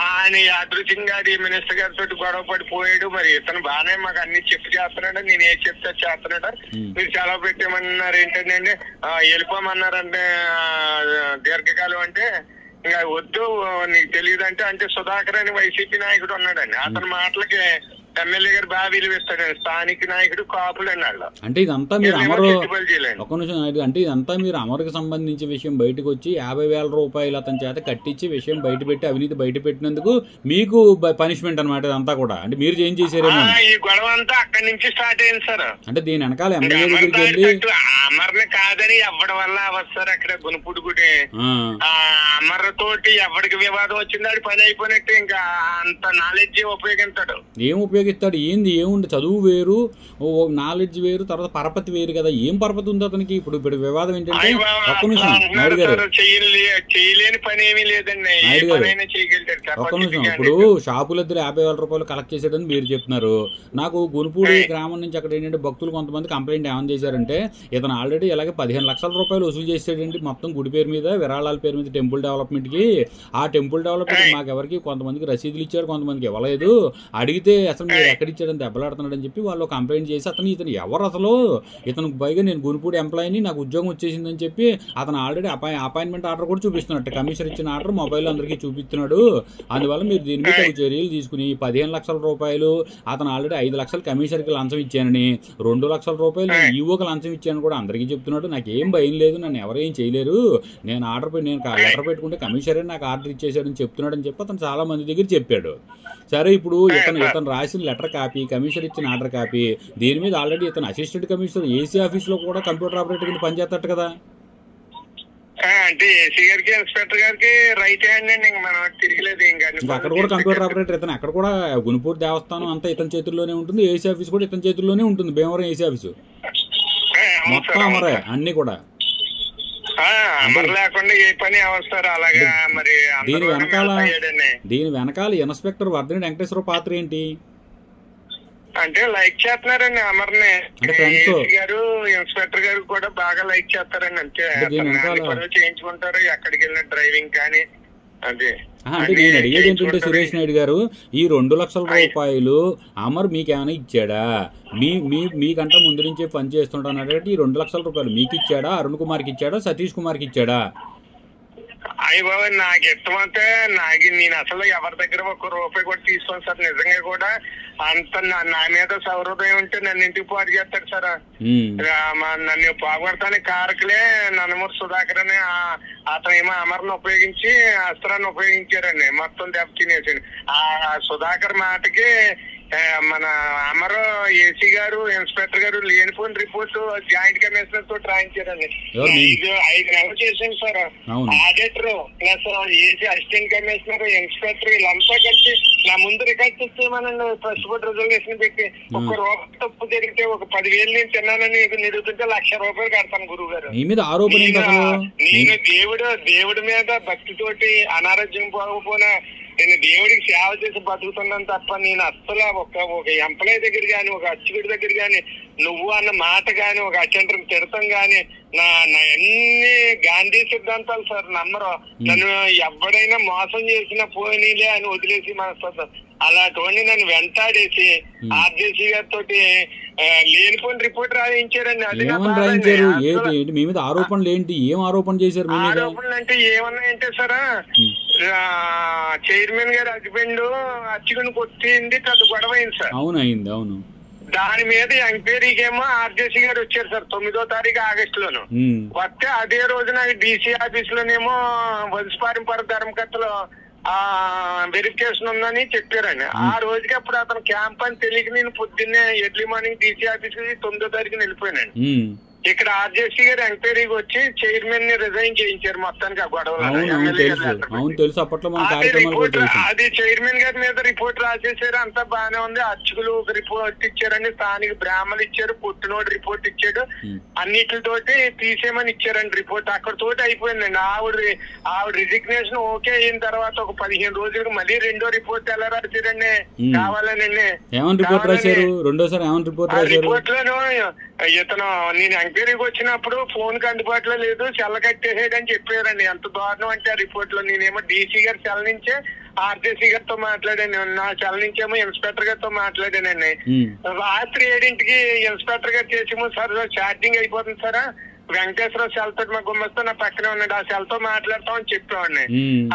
ఆయన యాదృశ్యంగా మినిస్టర్ గారితో గొడవ పడిపోయాడు, మరి ఇతను బాగానే మాకు అన్ని చెప్పి చేస్తున్నాడు, నేను ఏం చెప్తే చేస్తున్నాడు, మీరు సెలవు పెట్టామన్నారు ఏంటంటే వెళ్ళిపోమన్నారంటే దీర్ఘకాలం అంటే ఇంకా వద్దు నీకు తెలియదు అంటే సుధాకర్ అని వైసీపీ నాయకుడు ఉన్నాడండి, అతని మాటలకి ఎమ్మెల్యే గారు బాగా విలువిస్తాడు, స్థానిక నాయకుడు కాపులు అన్నాడు. అంటే ఇదంతా మీరు అమరు ఒక నిమిషం, అంటే ఇదంతా మీరు అమరుకు సంబంధించి విషయం బయటకు వచ్చి 50,000 రూపాయలు అతని చేత కట్టించి విషయం బయట పెట్టి అవినీతి బయట పెట్టినందుకు మీకు పనిష్మెంట్ అనమాట ఇదంతా కూడా. అంటే మీరు ఏం చేశారేమో ఈ గొడవ అంతా అక్కడి నుంచి స్టార్ట్ అయింది సార్. అంటే దీని వెనకాల ఎమ్మెల్యే దగ్గరికి వెళ్ళి అమర్ని కాదని ఎవడి వల్ల వస్తారు అక్కడ గునుపుడు గుడి అమర్ తోటి ఎవరికి వివాదం వచ్చింది అది పని అయిపోయినట్టు, ఇంకా అంత నాలెడ్జ్ ఉపయోగిస్తాడు. ఏం ఉపయోగిస్తాడు? ఏంది ఏముంది? చదువు వేరు, నాలెడ్జ్ వేరు, తర్వాత పరపతి వేరు కదా. ఏం పరపతి ఉంది అతనికి? ఇప్పుడు వివాదం ఏంటంటే ఒక్క నిమిషం నాయుడు గారు, చేయలేని పని ఏమీ లేదండి, ఒక్క నిమిషం. ఇప్పుడు షాపుల దగ్గర 50,000 రూపాయలు కలెక్ట్ చేసాడని మీరు చెప్తున్నారు. నాకు గునుపూడి గ్రామం నుంచి అక్కడ ఏంటంటే భక్తులు కొంతమంది కంప్లైంట్ ఏమని చేశారంటే ఇతను ఆల్రెడీ ఇలాగే 15 లక్షల రూపాయలు వసూలు చేసాడండి మొత్తం గుడి పేరు మీద, విరాళాల పేరు మీద టెంపుల్ డెవలప్మెంట్ కి. ఆ టెంపుల్ డెవలప్మెంట్ మాకు ఎవరికి కొంతమందికి రసీదులు ఇచ్చారు, కొంతమందికి ఇవ్వలేదు. అడిగితే అసలు మీరు ఎక్కడిచ్చాడని దెబ్బలాడుతున్నాడు అని చెప్పి వాళ్ళు కంప్లైంట్ చేసి ఇతను ఎవరు అసలు, ఇతను పైగా నేను గునుపూడి ఎంప్లాయీని, నాకు ఉద్యోగం వచ్చేసిందని చెప్పి అతను ఆల్రెడీ అపాయింట్మెంట్ ఆర్డర్ కూడా చూపిస్తున్నట్టు, కమిషనర్ ఇచ్చిన ఆర్డర్ మొబైల్ అందరికీ చూపిస్తున్నాడు. అందువల్ల మీరు దీని మీద చర్యలు తీసుకుని 15 లక్షల రూపాయలు అతను ఆల్రెడీ 5 లక్షలు కమిషనర్కి లంచం ఇచ్చానని, 2 లక్షల రూపాయలు నేను ఈవోకి లంచం ఇచ్చాను కూడా అందరికీ చెప్తున్నాడు. నాకు ఏం భయం లేదు, నన్ను ఎవరేం చేయలేరు, నేను లెటర్ పెట్టుకుంటే కమిషనరే నాకు ఆర్డర్ ఇచ్చేసాడని చెప్తున్నాడు అని చెప్పి అతను చాలా మంది దగ్గర చెప్పాడు. సరే, ఇప్పుడు ఇతను రాసిన లెటర్ కాపీ, కమిషనర్ ఇచ్చిన ఆర్డర్ కాపీ, దీని మీద ఆల్రెడీ ఇతను అసిస్టెంట్ కమిషనర్ ఏసీ ఆఫీస్ లో కూడా కంప్యూటర్ ఆపరేటర్ కింద పనిచేస్తాడు కదా. అంటే ఏసీ గారికి ఇన్స్పెక్టర్ గారికి రైట్ హ్యాండ్ అండి, మనం తిరగలేదు. ఇంకా అక్కడ కూడా కంప్యూటర్ ఆపరేటర్ ఇతను, అక్కడ కూడా గునుపూడి దేవస్థానం అంతా ఇతని చేతుల్లోనే ఉంటుంది, ఏసీ ఆఫీస్ కూడా ఇతని చేతుల్లోనే ఉంటుంది, భీమవరం ఏసీ ఆఫీసు మొత్తం అమరే అన్ని కూడా. లేకుండా ఏ పని అవసరం అలాగా. మరి దీని వెనకాల ఇన్స్పెక్టర్ వర్ధని వెంకటేశ్వర పాత్ర ఏంటి అంటే లైక్ చేస్తున్నారండి అమర్ని గారు, ఇన్స్పెక్టర్ గారు కూడా బాగా లైక్ చేస్తారండి. అంతే చేయించుకుంటారు ఎక్కడికి వెళ్ళిన డ్రైవింగ్ కానీ. అదే అంటే నేను అడిగేది ఏంటంటే సురేష్ నాయుడు గారు, ఈ 2 లక్షల రూపాయలు అమర్ మీకేమైనా ఇచ్చాడా? మీకంటే ముందు నుంచే పని చేస్తుంటాను, ఈ 2 లక్షల రూపాయలు మీకు ఇచ్చాడా, అరుణ్ కుమార్కి ఇచ్చాడా, సతీష్ కుమార్కి ఇచ్చాడా? అయ్య బాబు నాకు ఇష్టమైతే నేను అసలు ఎవరి దగ్గర 1 రూపాయి కూడా తీసుకోను సార్. నిజంగా కూడా అంత నా మీద సౌహృదయం ఉంటే నన్ను ఇంటికి పాటు చేస్తాడు సార్. నన్ను పోగొడతానికి కారకులే నందమూరి సుధాకర్ అని అతను ఏమో అమర్ని ఉపయోగించి అస్త్రాన్ని ఉపయోగించారండి, మొత్తం దెబ్బ తినేసాడు. ఆ సుధాకర్ మాటకి మన అమరు ఏసీ గారు, ఇన్స్పెక్టర్ గారు లేనిపోయిన రిపోర్ట్ జాయింట్ కమిషనర్ తో రాయించారండి. 5 నెలలు చేశాను sir. Auditor plus AC assistant commissioner, inspector వీళ్ళంతా కలిసి నా ముందు రికార్డ్ చేసేమనండి. ఫస్ట్ బోర్డ్ రిజర్వేషన్ పెట్టి 1 రూపాయి తప్పు జరిగితే 10,000 నేను తిన్నానని నిరూపితే 1,00,000 రూపాయలు కడతాను గురువు గారు. నేను దేవుడి మీద భక్తితోటి అనారోగ్యం పోకపోయినా నేను దేవుడికి సేవ చేసి బతుకుతున్నాను తప్ప నేను అస్సలు ఒక ఎంప్లాయీ దగ్గర కానీ, ఒక అర్చకుడి దగ్గర కానీ, నువ్వు అన్న మాట కానీ, ఒక అటెండర్ తిడతాం కానీ నా అన్ని గాంధీ సిద్ధాంతాలు సార్. నమ్మరు. నన్ను ఎవడైనా మోసం చేసినా పోనీలే అని వదిలేసి మనస్తాను. అలాంటి నన్ను వెంటాడేసి ఆర్జేసీ గారితో లేనిపోయిన రిపోర్ట్ రాయించారండి. మీ మీద ఆరోపణలు ఏంటి? ఏం ఆరోపణ చేశారు? ఆరోపణలు అంటే ఏమన్నాయంటే సార్, చైర్మన్ గారు హస్బెండ్ అర్చకుని కొట్టింది పెద్ద గొడవ అయింది సార్. అవును, అయింది. అవును. దాని మీద ఎంక్వైరీకి ఏమో ఆర్జేసీ గారు వచ్చారు సార్ 9వ తారీఖు ఆగస్టులోను. వస్తే అదే రోజున డీసీ ఆఫీస్ లోనేమో వంశపారంపర ధర్మకర్తలు వెరిఫికేషన్ ఉందని చెప్పారండి. ఆ రోజుకి అప్పుడు అతను క్యాంప్ అని తెలియక నేను పొద్దున్నే ఎర్లీ మార్నింగ్ డీసీ ఆఫీస్ కి 9వ తారీఖున వెళ్ళిపోయానండి. ఇక్కడ ఆర్జేసీ గారు ఎంక్వైరీకి వచ్చి చైర్మన్ ని రిజైన్ చేయించారు మొత్తానికి ఆ గొడవలో. తెలుసు అప్పట్లో అది చైర్మన్ గారి మీద రిపోర్ట్ రాసేసారు, అంతా బాగానే ఉంది. అర్చకులు ఒక రిపోర్ట్ ఇచ్చారండి, స్థానిక బ్రాహ్మణులు ఇచ్చారు, పుట్టినోడు రిపోర్ట్ ఇచ్చాడు, అన్నిటితోటి తీసేయమని ఇచ్చారండి రిపోర్ట్. అక్కడ తోటి అయిపోయిందండి. ఆవిడ రిజిగ్నేషన్ ఓకే అయిన తర్వాత ఒక 15 రోజులకు మళ్ళీ రెండో రిపోర్ట్ ఎలా రాశారండి కావాలనండి. రిపోర్ట్ లోను ఇతను నేను ఎంక్వైరీకి వచ్చినప్పుడు ఫోన్ కి అందుబాటులో లేదు, సెల్ కట్టేసేయడని చెప్పారండి. ఎంత దారుణం అంటే ఆ రిపోర్ట్ లో నేనేమో డీసీ గారి సెల్ నుంచే ఆర్జేసీ గారితో మాట్లాడాను, నా సెల్ నుంచేమో ఇన్స్పెక్టర్ గారితో మాట్లాడానండి. రాత్రి 7ంటికి ఇన్స్పెక్టర్ గారు చేసేమో సార్ ఛార్జింగ్ అయిపోతుంది సార్, వెంకటేశ్వరరావు సెల్ తోటి మా గుమ్మస్తో నా పక్కనే ఉన్నాడు, ఆ సెల్ తో మాట్లాడతామని చెప్పామండి.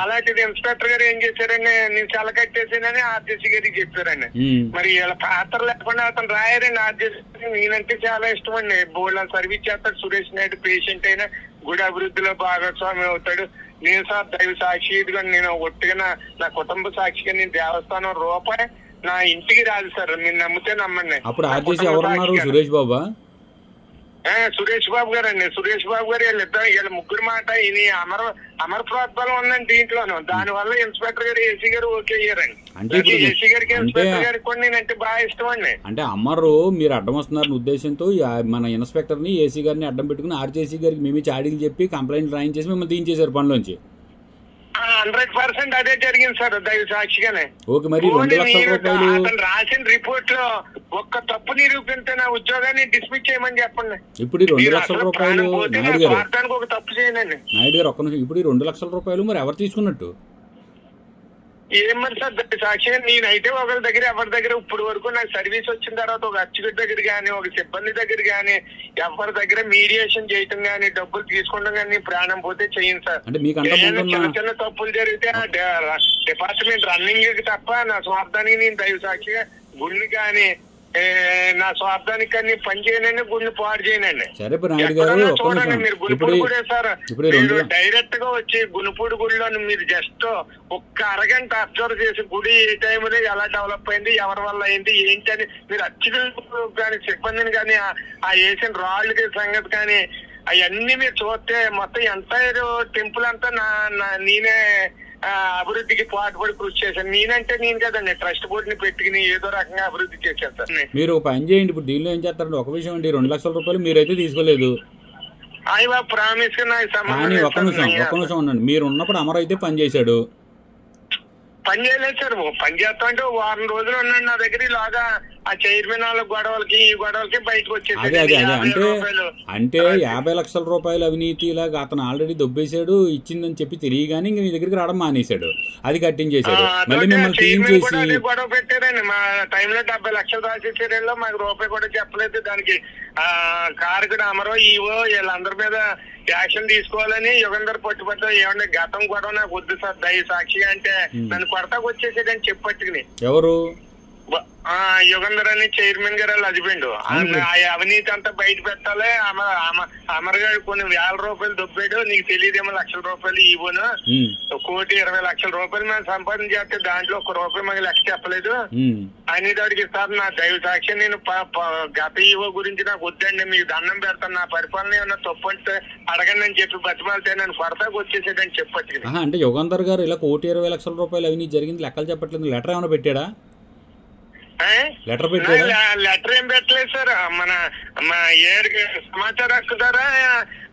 అలాంటిది ఇన్స్పెక్టర్ గారు ఏం చేశారండి, నేను సెల్ కట్టేసానని ఆర్జేసీ గారికి చెప్పారండి. మరి ఇలా పాత్ర లేకుండా అతను రాయారండి ఆర్జేసీ. నేనంటే చాలా ఇష్టం అండి, బోర్డు సర్వీస్ చేస్తాడు. సురేష్ నాయుడు పేషెంట్ అయినా గుడి అభివృద్ధిలో భాగస్వామి అవుతాడు. నేను సార్ దైవ సాక్షి, ఇదిగా నేను ఒట్టిగా నా కుటుంబ సాక్షిగా నేను దేవస్థానం రూపాయి నా ఇంటికి రాదు సార్, మీరు నమ్మితే నమ్మండి. అప్పుడు ఆర్జేసీ ఎవరున్నారు? సురేష్ బాబా? సురేష్ బాబు గారు అండి. సురేష్ బాబు గారు వీళ్ళ ముగ్గురు మాట ఈయన అమర ప్రోత్బలం ఉందండి దీంట్లోను. దాని వల్ల ఇన్స్పెక్టర్ గారు ఏసీ గారు ఓకే అయ్యారండి. ఏసీ గారికి ఇన్స్పెక్టర్ గారికి కూడా నేనంటే బాగా ఇష్టం అండి. అంటే అమరు మీరు అడ్డం వస్తున్నారని ఉద్దేశంతో మన ఇన్స్పెక్టర్ ని ఏసీ గారిని అడ్డం పెట్టుకుని ఆర్జేసీ గారికి మేమే చాడీలు చెప్పి కంప్లైంట్ రాయించేసి మిమ్మల్ని తీయించేశారు పనిలోంచి. 100% అదే జరిగింది సార్ దైవ సాక్షిగానే. ఓకే, మరి 2 లక్షల రూపాయలు అతను రాసిన రిపోర్ట్ లో ఒక్క తప్పు నిరూపిస్తే నా ఉద్యోగాన్ని డిస్మిస్ చేయమని చెప్పండి. ఇప్పుడు 2 లక్షల రూపాయలు నాయుడు గారు ఒక తప్పు చేయనండి. నాయుడు గారు ఒక్క నిమిషం, ఇప్పుడు 2 లక్షల రూపాయలు మరి ఎవరు తీసుకున్నట్టు? ఏం మరి సార్ సాక్షిగా నేనైతే ఒకరి దగ్గర ఎవరి దగ్గర ఇప్పుడు వరకు నాకు సర్వీస్ వచ్చిన తర్వాత ఒక అర్చకుడి దగ్గర కానీ ఒక సిబ్బంది దగ్గర కానీ ఎవరి దగ్గర మీడియేషన్ చేయటం కానీ డబ్బులు తీసుకోవడం కానీ ప్రాణం పోతే చేయను సార్. చిన్న చిన్న తప్పులు జరిగితే డిపార్ట్మెంట్ రన్నింగ్ తప్ప నా స్వార్థానికి నేను దైవ సాక్షిగా గుళ్ళు కానీ నా స్వార్థానికి కానీ పని చేయనండి, గుడిని పాడు చేయనండి. చూడండి మీరు గుణపూడి గుడే సార్, మీరు డైరెక్ట్ గా వచ్చి గుణపూడి గుడిలో మీరు జస్ట్ ఒక్క అరగంట అబ్జర్వ్ చేసి గుడి ఏ టైంలో ఎలా డెవలప్ అయింది, ఎవరి వల్ల అయింది ఏంటి అని మీరు అర్చకులు కానీ సిబ్బందిని కానీ ఆ వేసిన రాళ్ళకి సంగతి కానీ అవన్నీ మీరు చూస్తే మొత్తం ఎంటైర్ టెంపుల్ అంతా నేనే అభివృద్ధికి పాటుపడి కృషి చేశాను. నేనంటే నేను కదండి ట్రస్ట్ బోర్డుని పెట్టుకుని ఏదో రకంగా అభివృద్ధి చేశాను సార్. మీరు పని చేయండి, ఇప్పుడు దీనిలో ఏం చేస్తారంటే ఒక విషయం అండి, 2 లక్షల రూపాయలు మీరైతే తీసుకోలేదు. అయ్యా ప్రామిస్ గా కానీ ఒక్క నిమిషం ఉండండి, మీరు ఉన్నప్పుడు అమర్ అయితే పని చేశాడు. పని చేయలేదు సార్, పని చేస్తా అంటే వారం రోజులు ఉన్నాడు నా దగ్గర. ఇలాగా ఆ చైర్మన్ వాళ్ళ గొడవలకి ఈ గొడవలకి బయటకు వచ్చేసి అంటే 50 లక్షల రూపాయలు అవినీతి లాగా అతను ఆల్రెడీ దొబ్బేశాడు, ఇచ్చిందని చెప్పి తెలియగానే ఇంక మీ దగ్గరికి రావడం మానేశాడు, అది కట్టించేశాడు. మళ్ళీ మిమ్మల్ని క్లీన్ చేసి గొడవ పెట్టారండి. మా టైంలో 70 లక్షలు రాసేసారు, మాకు రూపాయి కూడా చెప్పలేదు. దానికి కారకుడు అమరో ఈవో వీళ్ళందరి మీద యాక్షన్ తీసుకోవాలని యుగంధర్ పట్టుబట్ట ఏమంటే గతం గొడవ నాకు వద్దు సార్ దయ సాక్షిగా అంటే నన్ను కొడతాకు వచ్చేసేదని చెప్పట్టుకుని. ఎవరు? యుగంధర్ అని చైర్మన్ గారు వాళ్ళ హస్బెండ్. అవినీతి అంతా బయట పెట్టాలి, అమర్ గారు కొన్ని వేల రూపాయలు దొబ్బాడు, నీకు తెలియదేమో లక్షల రూపాయలు ఇవ్వను, 1,20,00,000 రూపాయలు మనం సంపాదన చేస్తే దాంట్లో 1 రూపాయి మాకు లెక్క చెప్పలేదు అనేదాడికి సార్ నా దైవ సాక్షి నేను గత ఈవో గురించి నాకు వద్దండి, మీకు దండం పెడతాను, నా పరిపాలన ఏమన్నా తప్పు అంటే అడగండి అని చెప్పి బతిమాలితే నన్ను కొడతాకు వచ్చేసేదని చెప్పచ్చు. అంటే యుగంధర్ గారు ఇలా 1,20,00,000 రూపాయలు అవినీతి జరిగింది లెక్కలు చెప్పట్లేదు, లెటర్ ఏమైనా పెట్టాడా? లెటర్ ఏం పెట్టలేదు సార్. మన సమాచార హక్కు ద్వారా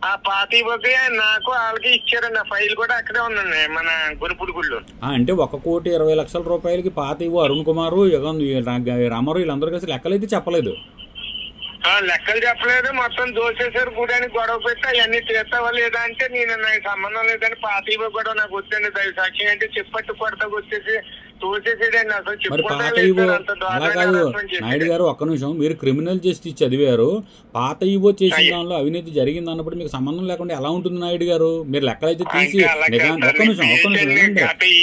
ఆ పాత ఇవ్వకి నాకు వాళ్ళకి ఇచ్చారండి, ఆ ఫైల్ కూడా అక్కడే ఉందండి మన గురుపుడి గుళ్ళు. అంటే 1,20,00,000 రూపాయలకి పాత ఇవ్వు అరుణ్ కుమార్ రామారావు వీళ్ళందరూ కలిసి లెక్కలు అయితే చెప్పలేదు. లెక్కలు చెప్పలేదు, మొత్తం దోసేసారు. గుడానికి గొడవ పెట్టి అవన్నీ తీస్తావా లేదా అంటే నేను నాకు సంబంధం లేదని పాత ఇవ్వ కూడా నాకు వద్దండి దైవ సాక్షి అంటే చెప్పట్టు కొడతాకు వచ్చేసి తోసేసేదండి. అసలు నాయుడు గారు ఒక్క నిమిషం, మీరు క్రిమినల్ జస్టిస్ చదివారు, పాత ఇవో చేసిన దానిలో అవినీతి జరిగింది అన్నప్పుడు మీకు సంబంధం లేకుండా ఎలా ఉంటుంది నాయుడు గారు? మీరు లెక్కలైతే తీసి ఒక్క నిమిషం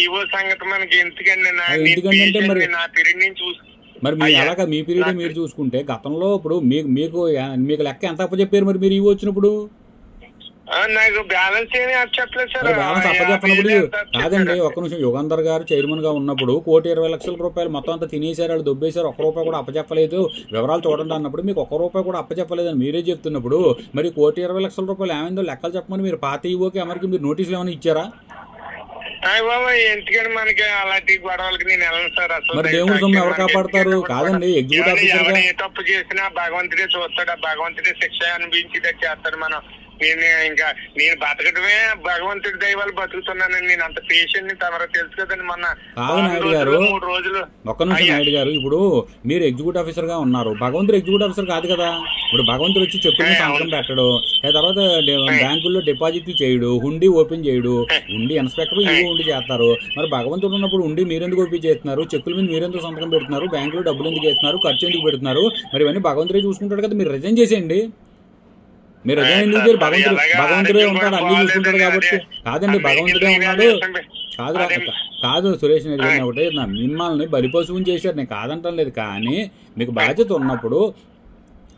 ఈవో సంగతి మనకి ఎందుకండి ఎందుకంటే మరి నా పీరియడ్ నుంచి చూసి మరి మీ అలాగా మీ పీరియడ్ మీరు చూసుకుంటే గతంలో ఇప్పుడు మీకు లెక్క ఎంత అప్పచెప్పారు మరి మీరు ఇవి వచ్చినప్పుడు? నాకు బ్యాలెన్స్ ఏమి చెప్పలేదు సార్. బ్యాలెన్స్ అప్పచెప్పనప్పుడు కాదండి, ఒక్క నిమిషం. యుగంధర్ గారు చైర్మన్ గా ఉన్నప్పుడు 1,20,00,000 మొత్తం అంతా తినేశారు, వాళ్ళు దొబ్బేశారు, ₹1 కూడా అప్పచెప్పలేదు, వివరాలు చూడండి అన్నప్పుడు మీకు ₹1 కూడా అప్పచెప్పలేదని మీరే చెప్తున్నప్పుడు మరి ₹1,20,00,000 ఏమైందో లెక్కలు చెప్పమని మీరు పాత ఈవోకి ఎవరికి మీరు నోటీసులు ఏమైనా ఇచ్చారా? బాబా ఎందుకని మనకి అలాంటి గొడవలకి నేను వెళ్ళను సార్. అసలు మరి దేవుడి సొమ్ము ఎవరు కాపాడతారు? కాదండి, ఎగ్జిక్యూటివ్ ఆఫీసర్ ఏ తప్పు చేసినా భగవంతుడే చూస్తాడు, భగవంతుడే శిక్ష అనిపించేటట్టు చేస్తాడు. మనం నేను బతకడమే భగవంతుడి దైవాలు బతుకుతున్నానండి. నేను అంత పేషెంట్ ని తమరు తెలుసు కదండి. మొన్న కాదు నాయుడు గారు, 3 రోజులు ఒక్క నిమిషం నాయుడు గారు, ఇప్పుడు మీరు ఎగ్జిక్యూటివ్ ఆఫీసర్ గా ఉన్నారు, భగవంతుడు ఎగ్జిక్యూటివ్ ఆఫీసర్ కాదు కదా. ఇప్పుడు భగవంతుడు వచ్చి చెప్పుల్ని సంతకం పెట్టడు, తర్వాత బ్యాంకుల్లో డిపాజిట్లు చేయడు, హుండీ ఓపెన్ చేయడు, హుండీ ఇన్స్పెక్టర్ ఇవి ఉండి చేస్తారు. మరి భగవంతుడు ఉన్నప్పుడు ఉండి మీరెందుకు ఓపెన్ చేస్తున్నారు? చెక్కుల మీద మీరెందుకు సంతకం పెడుతున్నారు? బ్యాంకులో డబ్బులు ఎందుకు వేస్తున్నారు? ఖర్చు ఎందుకు పెడుతున్నారు? మరి ఇవన్నీ భగవంతుడే చూసుకుంటాడు కదా. మీరు రిజైన్ చేసేయండి. మీరు రిజైన్ ఎందుకు చేయరు? భగవంతుడే ఉంటాడు, అన్ని చూసుకుంటాడు కాబట్టి. కాదండి, భగవంతుడే ఉన్నాడు. కాదు సురేష్ నాయుడు గారిని ఒకటే, మిమ్మల్ని బలిపశువుని చేశారు, నేను కాదంటం లేదు. కానీ మీకు బాధ్యత ఉన్నప్పుడు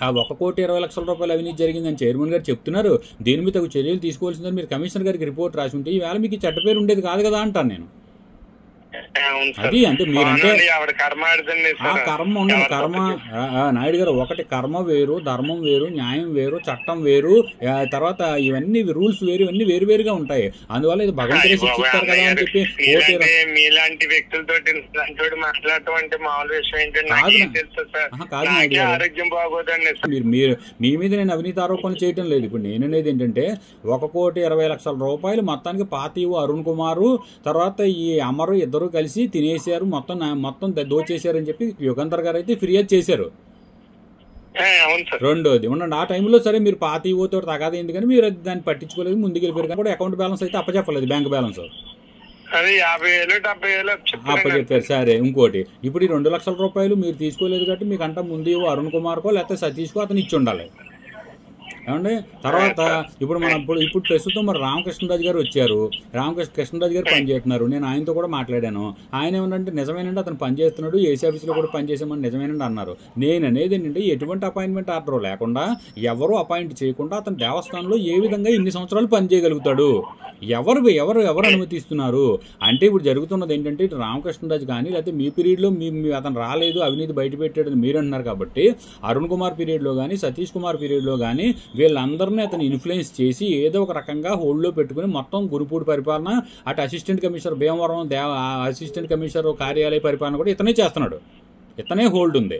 ఆ ₹1,20,00,000 అవినీతి జరిగిందని చైర్మన్ గారు చెప్తున్నారు, దీని మీద చర్యలు తీసుకోవాల్సిందని మీరు కమిషనర్ గారికి రిపోర్ట్ రాసి ఉంటే ఈవేళ మీకు చెడ్డ పేరు ఉండేది కాదు కదా అంటాను నేను. అది అంటే మీరంటే ఆ కర్మ ఉండదు. కర్మ నాయుడు గారు, ఒకటి కర్మ వేరు, ధర్మం వేరు, న్యాయం వేరు, చట్టం వేరు, తర్వాత ఇవన్నీ రూల్స్ వేరు, ఇవన్నీ వేరు వేరుగా ఉంటాయి. అందువల్ల ఇది భగవంతుడే శిక్షిస్తారు కదా అని చెప్పి మీలాంటి వ్యక్తులతో మాట్లాడటం అంటే మామూలు విషయం కాదు నాయుడు గారు. ఆరోగ్యం బాగోదండి. మీరు మీ మీద నేను అవినీతి ఆరోపణలు చేయటం లేదు. ఇప్పుడు నేననేది ఏంటంటే ₹1,20,00,000 మొత్తానికి పాతీవు అరుణ్ కుమార్, తర్వాత ఈ అమరు ఇద్దరు కలిసి తినేశారు, మొత్తం దోచేశారని చెప్పి యుగంధర్ గారు అయితే ఫిర్యాదు చేశారు. రెండోది ఉండండి, ఆ టైంలో సరే మీరు పాత ఈవోతో తగాదు ఎందుకని మీరు దాన్ని పట్టించుకోలేదు, ముందుకు వెళ్ళిపోయారు. కూడా అకౌంట్ బ్యాలెన్స్ అయితే అప్పచెప్పలేదు, బ్యాంక్ బ్యాలెన్స్ అప్పచెప్పారు. సరే, ఇంకోటి ఇప్పుడు ఈ ₹2,00,000 మీరు తీసుకోలేదు కాబట్టి మీకంటా ముందు అరుణ్ కుమార్కో లేకపోతే సతీష్కో అతను ఇచ్చి ఉండాలి. ఏమండి తర్వాత ఇప్పుడు మనం ఇప్పుడు ప్రస్తుతం మరి రామకృష్ణరాజు గారు వచ్చారు, కృష్ణరాజు గారు పనిచేస్తున్నారు. నేను ఆయనతో కూడా మాట్లాడాను. ఆయన ఏమంటే నిజమేనండి, అతను పనిచేస్తున్నాడు, ఏసీ ఆఫీస్లో కూడా పనిచేసామని నిజమేనండి అన్నారు. నేను అనేది ఏంటంటే ఎటువంటి అపాయింట్మెంట్ ఆర్డర్ లేకుండా, ఎవరు అపాయింట్ చేయకుండా అతను దేవస్థానంలో ఏ విధంగా ఇన్ని సంవత్సరాలు పనిచేయగలుగుతాడు? ఎవరు అనుమతిస్తున్నారు అంటే ఇప్పుడు జరుగుతున్నది ఏంటంటే ఇటు రామకృష్ణరాజు కానీ లేకపోతే మీ పీరియడ్లో అతను రాలేదు, అవినీతి బయట పెట్టాడని మీరు అంటున్నారు. కాబట్టి అరుణ్ కుమార్ పీరియడ్లో కానీ సతీష్ కుమార్ పీరియడ్లో కానీ వీళ్ళందరినీ అతను ఇన్ఫ్లుయెన్స్ చేసి ఏదో ఒక రకంగా హోల్డ్లో పెట్టుకుని మొత్తం గురుపూడి పరిపాలన, అటు assistant commissioner Bhimavaram assistant commissioner కార్యాలయ పరిపాలన కూడా ఇతనే చేస్తున్నాడు. ఇతనే హోల్డ్ ఉంది,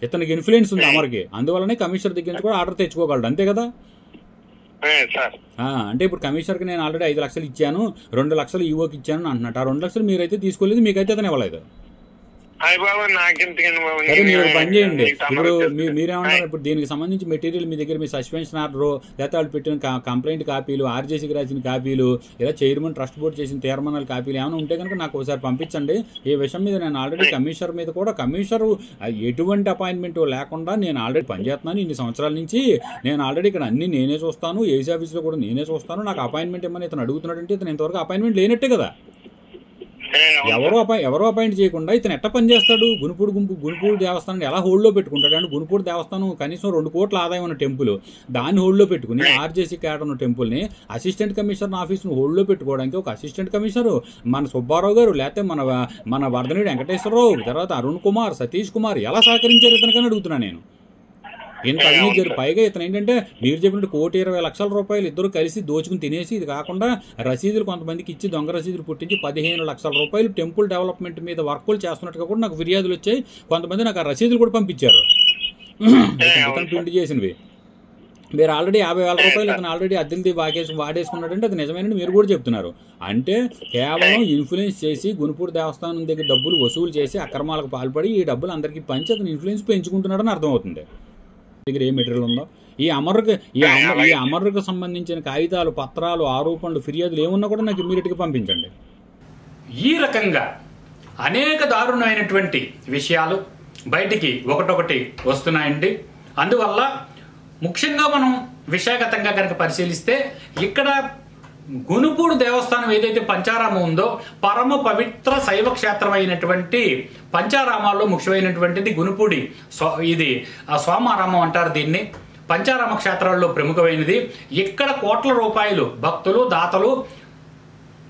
ఇతనికి ఇన్ఫ్లుయెన్స్ ఉంది అమర్కి. అందువల్లనే కమిషనర్ దగ్గర నుంచి కూడా ఆర్డర్ తెచ్చుకోగలడు, అంతే కదా. అంటే ఇప్పుడు కమిషనర్కి నేను ఆల్రెడీ 5 లక్షలు ఇచ్చాను, 2 లక్షలు ఈవోకి ఇచ్చాను అంటున్నట్టు. ఆ 2 లక్షలు మీరైతే తీసుకోలేదు, మీకైతే అతను ఇవ్వలేదు. సరే మీరు పని చేయండి. ఇప్పుడు మీరేమన్నారు, ఇప్పుడు దీనికి సంబంధించి మెటీరియల్ మీ దగ్గర మీ సస్పెన్షన్ ఆర్డర్ లేకపోతే వాళ్ళు పెట్టిన కంప్లైంట్ కాపీలు, ఆర్జేసీకి రాసిన కాపీలు, ఇలా చైర్మన్ ట్రస్ట్ బోర్డు చేసిన తీర్మానాల కాపీలు ఏమైనా ఉంటే కనుక నాకు ఒకసారి పంపించండి. ఈ విషయం మీద నేను ఆల్రెడీ కమిషనర్ మీద కూడా, కమిషనర్ ఎటువంటి అపాయింట్మెంట్ లేకుండా నేను ఆల్రెడీ పనిచేస్తున్నాను ఇన్ని సంవత్సరాల నుంచి, నేను ఆల్రెడీ ఇక్కడ అన్ని నేనే చూస్తాను, ఏసీ ఆఫీస్లో కూడా నేనే చూస్తాను, నాకు అపాయింట్మెంట్ ఏమని ఇతను అడుగుతున్నాడంటే ఇతను ఇంతవరకు అపాయింట్మెంట్ లేనట్టే కదా. ఎవరో అపాయింట్ చేయకుండా ఇతను ఎట్ట పనిచేస్తాడు? గునుపూడి దేవస్థానాన్ని ఎలా హోల్డ్లో పెట్టుకుంటాడు? అంటే గునుపూడి దేవస్థానం కనీసం 2 కోట్ల ఆదాయం ఉన్న టెంపుల్, దాన్ని హోల్డ్లో పెట్టుకుని ఆర్జేసీ క్యాడర్ ఉన్న టెంపుల్ని అసిస్టెంట్ కమిషనర్ ఆఫీస్ను హోల్డ్లో పెట్టుకోవడానికి ఒక అసిస్టెంట్ కమిషనర్ మన సుబ్బారావు గారు లేకపోతే మన వర్ధనేడు వెంకటేశ్వరరావు, తర్వాత అరుణ్ కుమార్, సతీష్ కుమార్ ఎలా సహకరించారు ఇతనికని అడుగుతున్నా నేను. ఇంత అవినీతి పైగా ఇతను ఏంటంటే మీరు చెప్పినట్టు ₹1,20,00,000 ఇద్దరు కలిసి దోచుకుని తినేసి, ఇది కాకుండా రసీదులు కొంతమందికి ఇచ్చి దొంగ రసీదులు పుట్టించి ₹15 లక్షల టెంపుల్ డెవలప్మెంట్ మీద వర్కులు చేస్తున్నట్టుగా కూడా నాకు ఫిర్యాదులు వచ్చాయి. కొంతమంది నాకు ఆ రసీదులు కూడా పంపించారు ఇతను ప్రింట్ చేసినవి. మీరు ఆల్రెడీ ₹50,000 ఇతను ఆల్రెడీ అద్దెలది వాడేసుకున్నాడంటే అది నిజమేనని మీరు కూడా చెప్తున్నారు. అంటే కేవలం ఇన్ఫ్లుయెన్స్ చేసి గునుపూడి దేవస్థానం దగ్గర డబ్బులు వసూలు చేసి అక్రమాలకు పాల్పడి ఈ డబ్బులు అందరికీ పంచి అతను ఇన్ఫ్లుయెన్స్ పెంచుకుంటున్నాడని అర్థమవుతుంది. దగ్గర ఏ మెటీరియల్ ఉందో ఈ అమరుకు సంబంధించిన కాగితాలు, పత్రాలు, ఆరోపణలు, ఫిర్యాదులు ఏమున్నా కూడా నాకు ఇమ్మీడియట్గా పంపించండి. ఈ రకంగా అనేక దారుణమైనటువంటి విషయాలు బయటికి ఒకటొకటి వస్తున్నాయండి. అందువల్ల ముఖ్యంగా మనం విషయగతంగా కనుక పరిశీలిస్తే ఇక్కడ గునుపూడి దేవస్థానం ఏదైతే పంచారామం ఉందో పరమ పవిత్ర శైవ క్షేత్రం అయినటువంటి పంచారామాల్లో ముఖ్యమైనటువంటిది గునుపూడి ఇది సోమారామం అంటారు దీన్ని. పంచారామ క్షేత్రాల్లో ప్రముఖమైనది. ఇక్కడ కోట్ల రూపాయలు భక్తులు దాతలు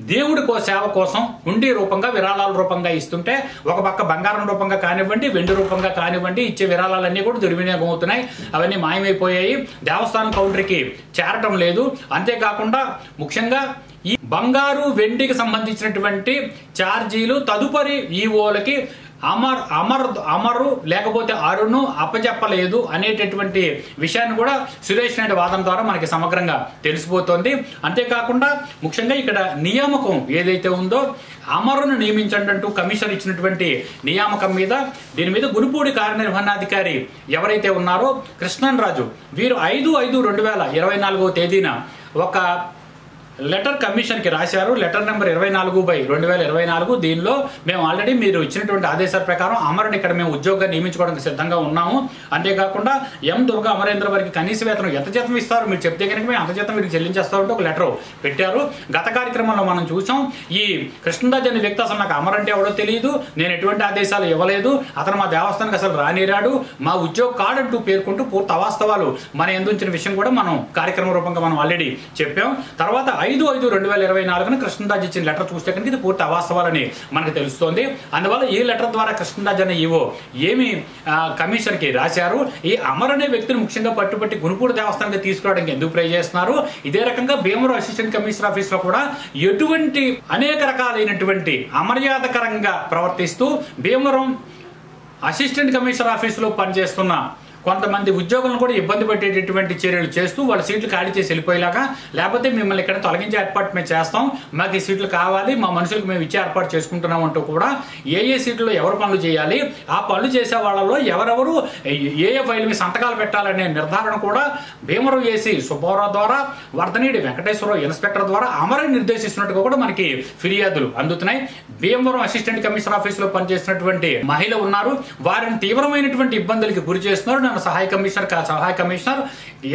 దేవుడి సేవ కోసం హుండీ రూపంగా విరాళాల రూపంగా ఇస్తుంటే ఒక పక్క బంగారం రూపంగా కానివ్వండి, వెండి రూపంగా కానివ్వండి ఇచ్చే విరాళాలన్నీ కూడా దుర్వినియోగం అవుతున్నాయి. అవన్నీ మాయమైపోయాయి. దేవస్థానం కౌంటర్కి చేరటం లేదు. అంతేకాకుండా ముఖ్యంగా ఈ బంగారు వెండికి సంబంధించినటువంటి ఛార్జీలు తదుపరి ఈవోలకి అమరు లేకపోతే అరుణు అప్పచెప్పలేదు అనేటటువంటి విషయాన్ని కూడా సురేష్ నాయుడు వాదన ద్వారా మనకి సమగ్రంగా తెలిసిపోతుంది. అంతేకాకుండా ముఖ్యంగా ఇక్కడ నియామకం ఏదైతే ఉందో అమరును నియమించండి అంటూ కమిషన్ ఇచ్చినటువంటి నియామకం మీద దీని మీద గునుపూడి కార్యనిర్వహణాధికారి ఎవరైతే ఉన్నారో కృష్ణన్ రాజు వీరు 5/5/2024 తేదీన ఒక లెటర్ కమిషన్ కి రాశారు. Letter number 24/2024. దీనిలో మేము ఆల్రెడీ మీరు ఇచ్చినటువంటి ఆదేశాల ప్రకారం అమరుని ఇక్కడ మేము ఉద్యోగంగా నియమించుకోవడానికి సిద్ధంగా ఉన్నాము. అంతేకాకుండా ఎం దుర్గా అమరేంద్ర వారికి కనీస వేతనం ఎంత జీతం ఇస్తారు మీరు చెప్తే కనుక మేము అంత జీతం వీరికి చెల్లించేస్తామంటే ఒక లెటర్ పెట్టారు. గత కార్యక్రమంలో మనం చూసాం. ఈ కృష్ణరాజు అనే వ్యక్తి అసలు నాకు అమర్ అంటే ఎవడో తెలియదు, నేను ఎటువంటి ఆదేశాలు ఇవ్వలేదు, అతను మా దేవస్థానానికి అసలు రానిరాడు, మా ఉద్యోగ కార్డు అంటూ పేర్కొంటూ పూర్తి అవాస్తవాలు మన ఎందుంచిన విషయం కూడా మనం కార్యక్రమ రూపంగా మనం ఆల్రెడీ చెప్పాం. తర్వాత 5/5/2024 కృష్ణరాజు ఇచ్చిన లెటర్ చూస్తే కనుక ఇది పూర్తి అవాస్తవాలని మనకు తెలుస్తోంది. అందువల్ల ఈ లెటర్ ద్వారా కృష్ణరాజు అనే ఈవో ఏమి కమిషన్ కి రాశారు, ఈ అమర్ అనే వ్యక్తిని ముఖ్యంగా పట్టుబట్టి గునుపూడి దేవస్థానానికి తీసుకురావడానికి ఎందుకు ట్రై చేస్తున్నారు, ఇదే రకంగా భీమవరం అసిస్టెంట్ కమిషనర్ ఆఫీస్ లో కూడా ఎటువంటి అనేక రకాలైనటువంటి అమర్యాదకరంగా ప్రవర్తిస్తూ భీమవరం అసిస్టెంట్ కమిషనర్ ఆఫీసులో పనిచేస్తున్న కొంతమంది ఉద్యోగులను కూడా ఇబ్బంది పెట్టేటటువంటి చర్యలు చేస్తూ వాళ్ళ సీట్లు ఖాళీ చేసి వెళ్ళిపోయేలాగా, లేకపోతే మిమ్మల్ని ఇక్కడ తొలగించే ఏర్పాటు మేము చేస్తాం, మాకు ఈ సీట్లు కావాలి, మా మనుషులకు మేము ఇచ్చే ఏర్పాటు చేసుకుంటున్నాం అంటూ కూడా ఏ సీట్లో ఎవరు పనులు చేయాలి, ఆ పనులు చేసే వాళ్ళలో ఎవరెవరు ఏ ఫైల్ మీద సంతకాలు పెట్టాలనే నిర్ధారణ కూడా భీమవరం ఏసీ సుబ్బారావు ద్వారా వర్ధనీడి వెంకటేశ్వరరావు ఇన్స్పెక్టర్ ద్వారా అమరని నిర్దేశిస్తున్నట్టుగా కూడా మనకి ఫిర్యాదులు అందుతున్నాయి. భీమవరం అసిస్టెంట్ కమిషనర్ ఆఫీస్ లో పనిచేసినటువంటి మహిళ ఉన్నారు, వారిని తీవ్రమైనటువంటి ఇబ్బందులకి గురి చేస్తున్నారు. సహాయ కమిషనర్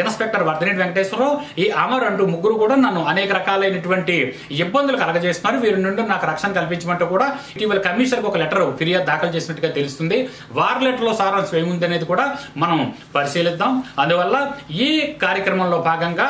ఇన్స్పెక్టర్ వర్ధనీడి వెంకటేశ్వరరావు ఈ అమర్ అంటూ ముగ్గురు కూడా నన్ను అనేక రకాలైనటువంటి ఇబ్బందులు కలగజేస్తున్నారు, వీరి నుండి నాకు రక్షణ కల్పించమంటూ కూడా ఇటీవల కమిషనర్కి ఒక లెటర్ ఫిర్యాదు దాఖలు చేసినట్టుగా తెలుస్తుంది. వారి లెటర్లో సారాంశం ఏముంది అనేది కూడా మనం పరిశీలిద్దాం. అందువల్ల ఈ కార్యక్రమంలో భాగంగా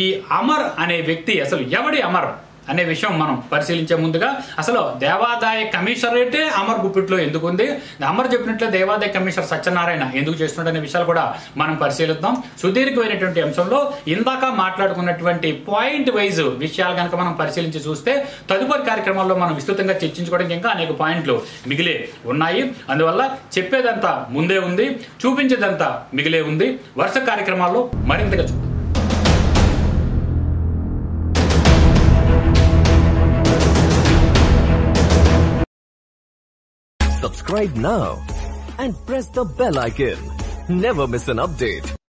ఈ అమర్ అనే వ్యక్తి అసలు ఎవడి అమర్ అనే విషయం మనం పరిశీలించే ముందుగా అసలు దేవాదాయ కమిషనరేటే అమర్ గుప్పిట్లో ఎందుకు ఉంది, అమర్ చెప్పినట్లే దేవాదాయ కమిషనర్ సత్యనారాయణ ఎందుకు చేస్తున్నాడు అనే విషయాలు కూడా మనం పరిశీలిద్దాం. సుదీర్ఘమైనటువంటి అంశంలో ఇందాక మాట్లాడుకున్నటువంటి పాయింట్ వైజ్ విషయాలు కనుక మనం పరిశీలించి చూస్తే తదుపరి కార్యక్రమాల్లో మనం విస్తృతంగా చర్చించుకోవడానికి ఇంకా అనేక పాయింట్లు మిగిలే ఉన్నాయి. అందువల్ల చెప్పేదంతా ముందే ఉంది, చూపించేదంతా మిగిలే ఉంది. వరుస కార్యక్రమాల్లో మరింతగా చూద్దాం. Subscribe now and press the bell icon. Never miss an update.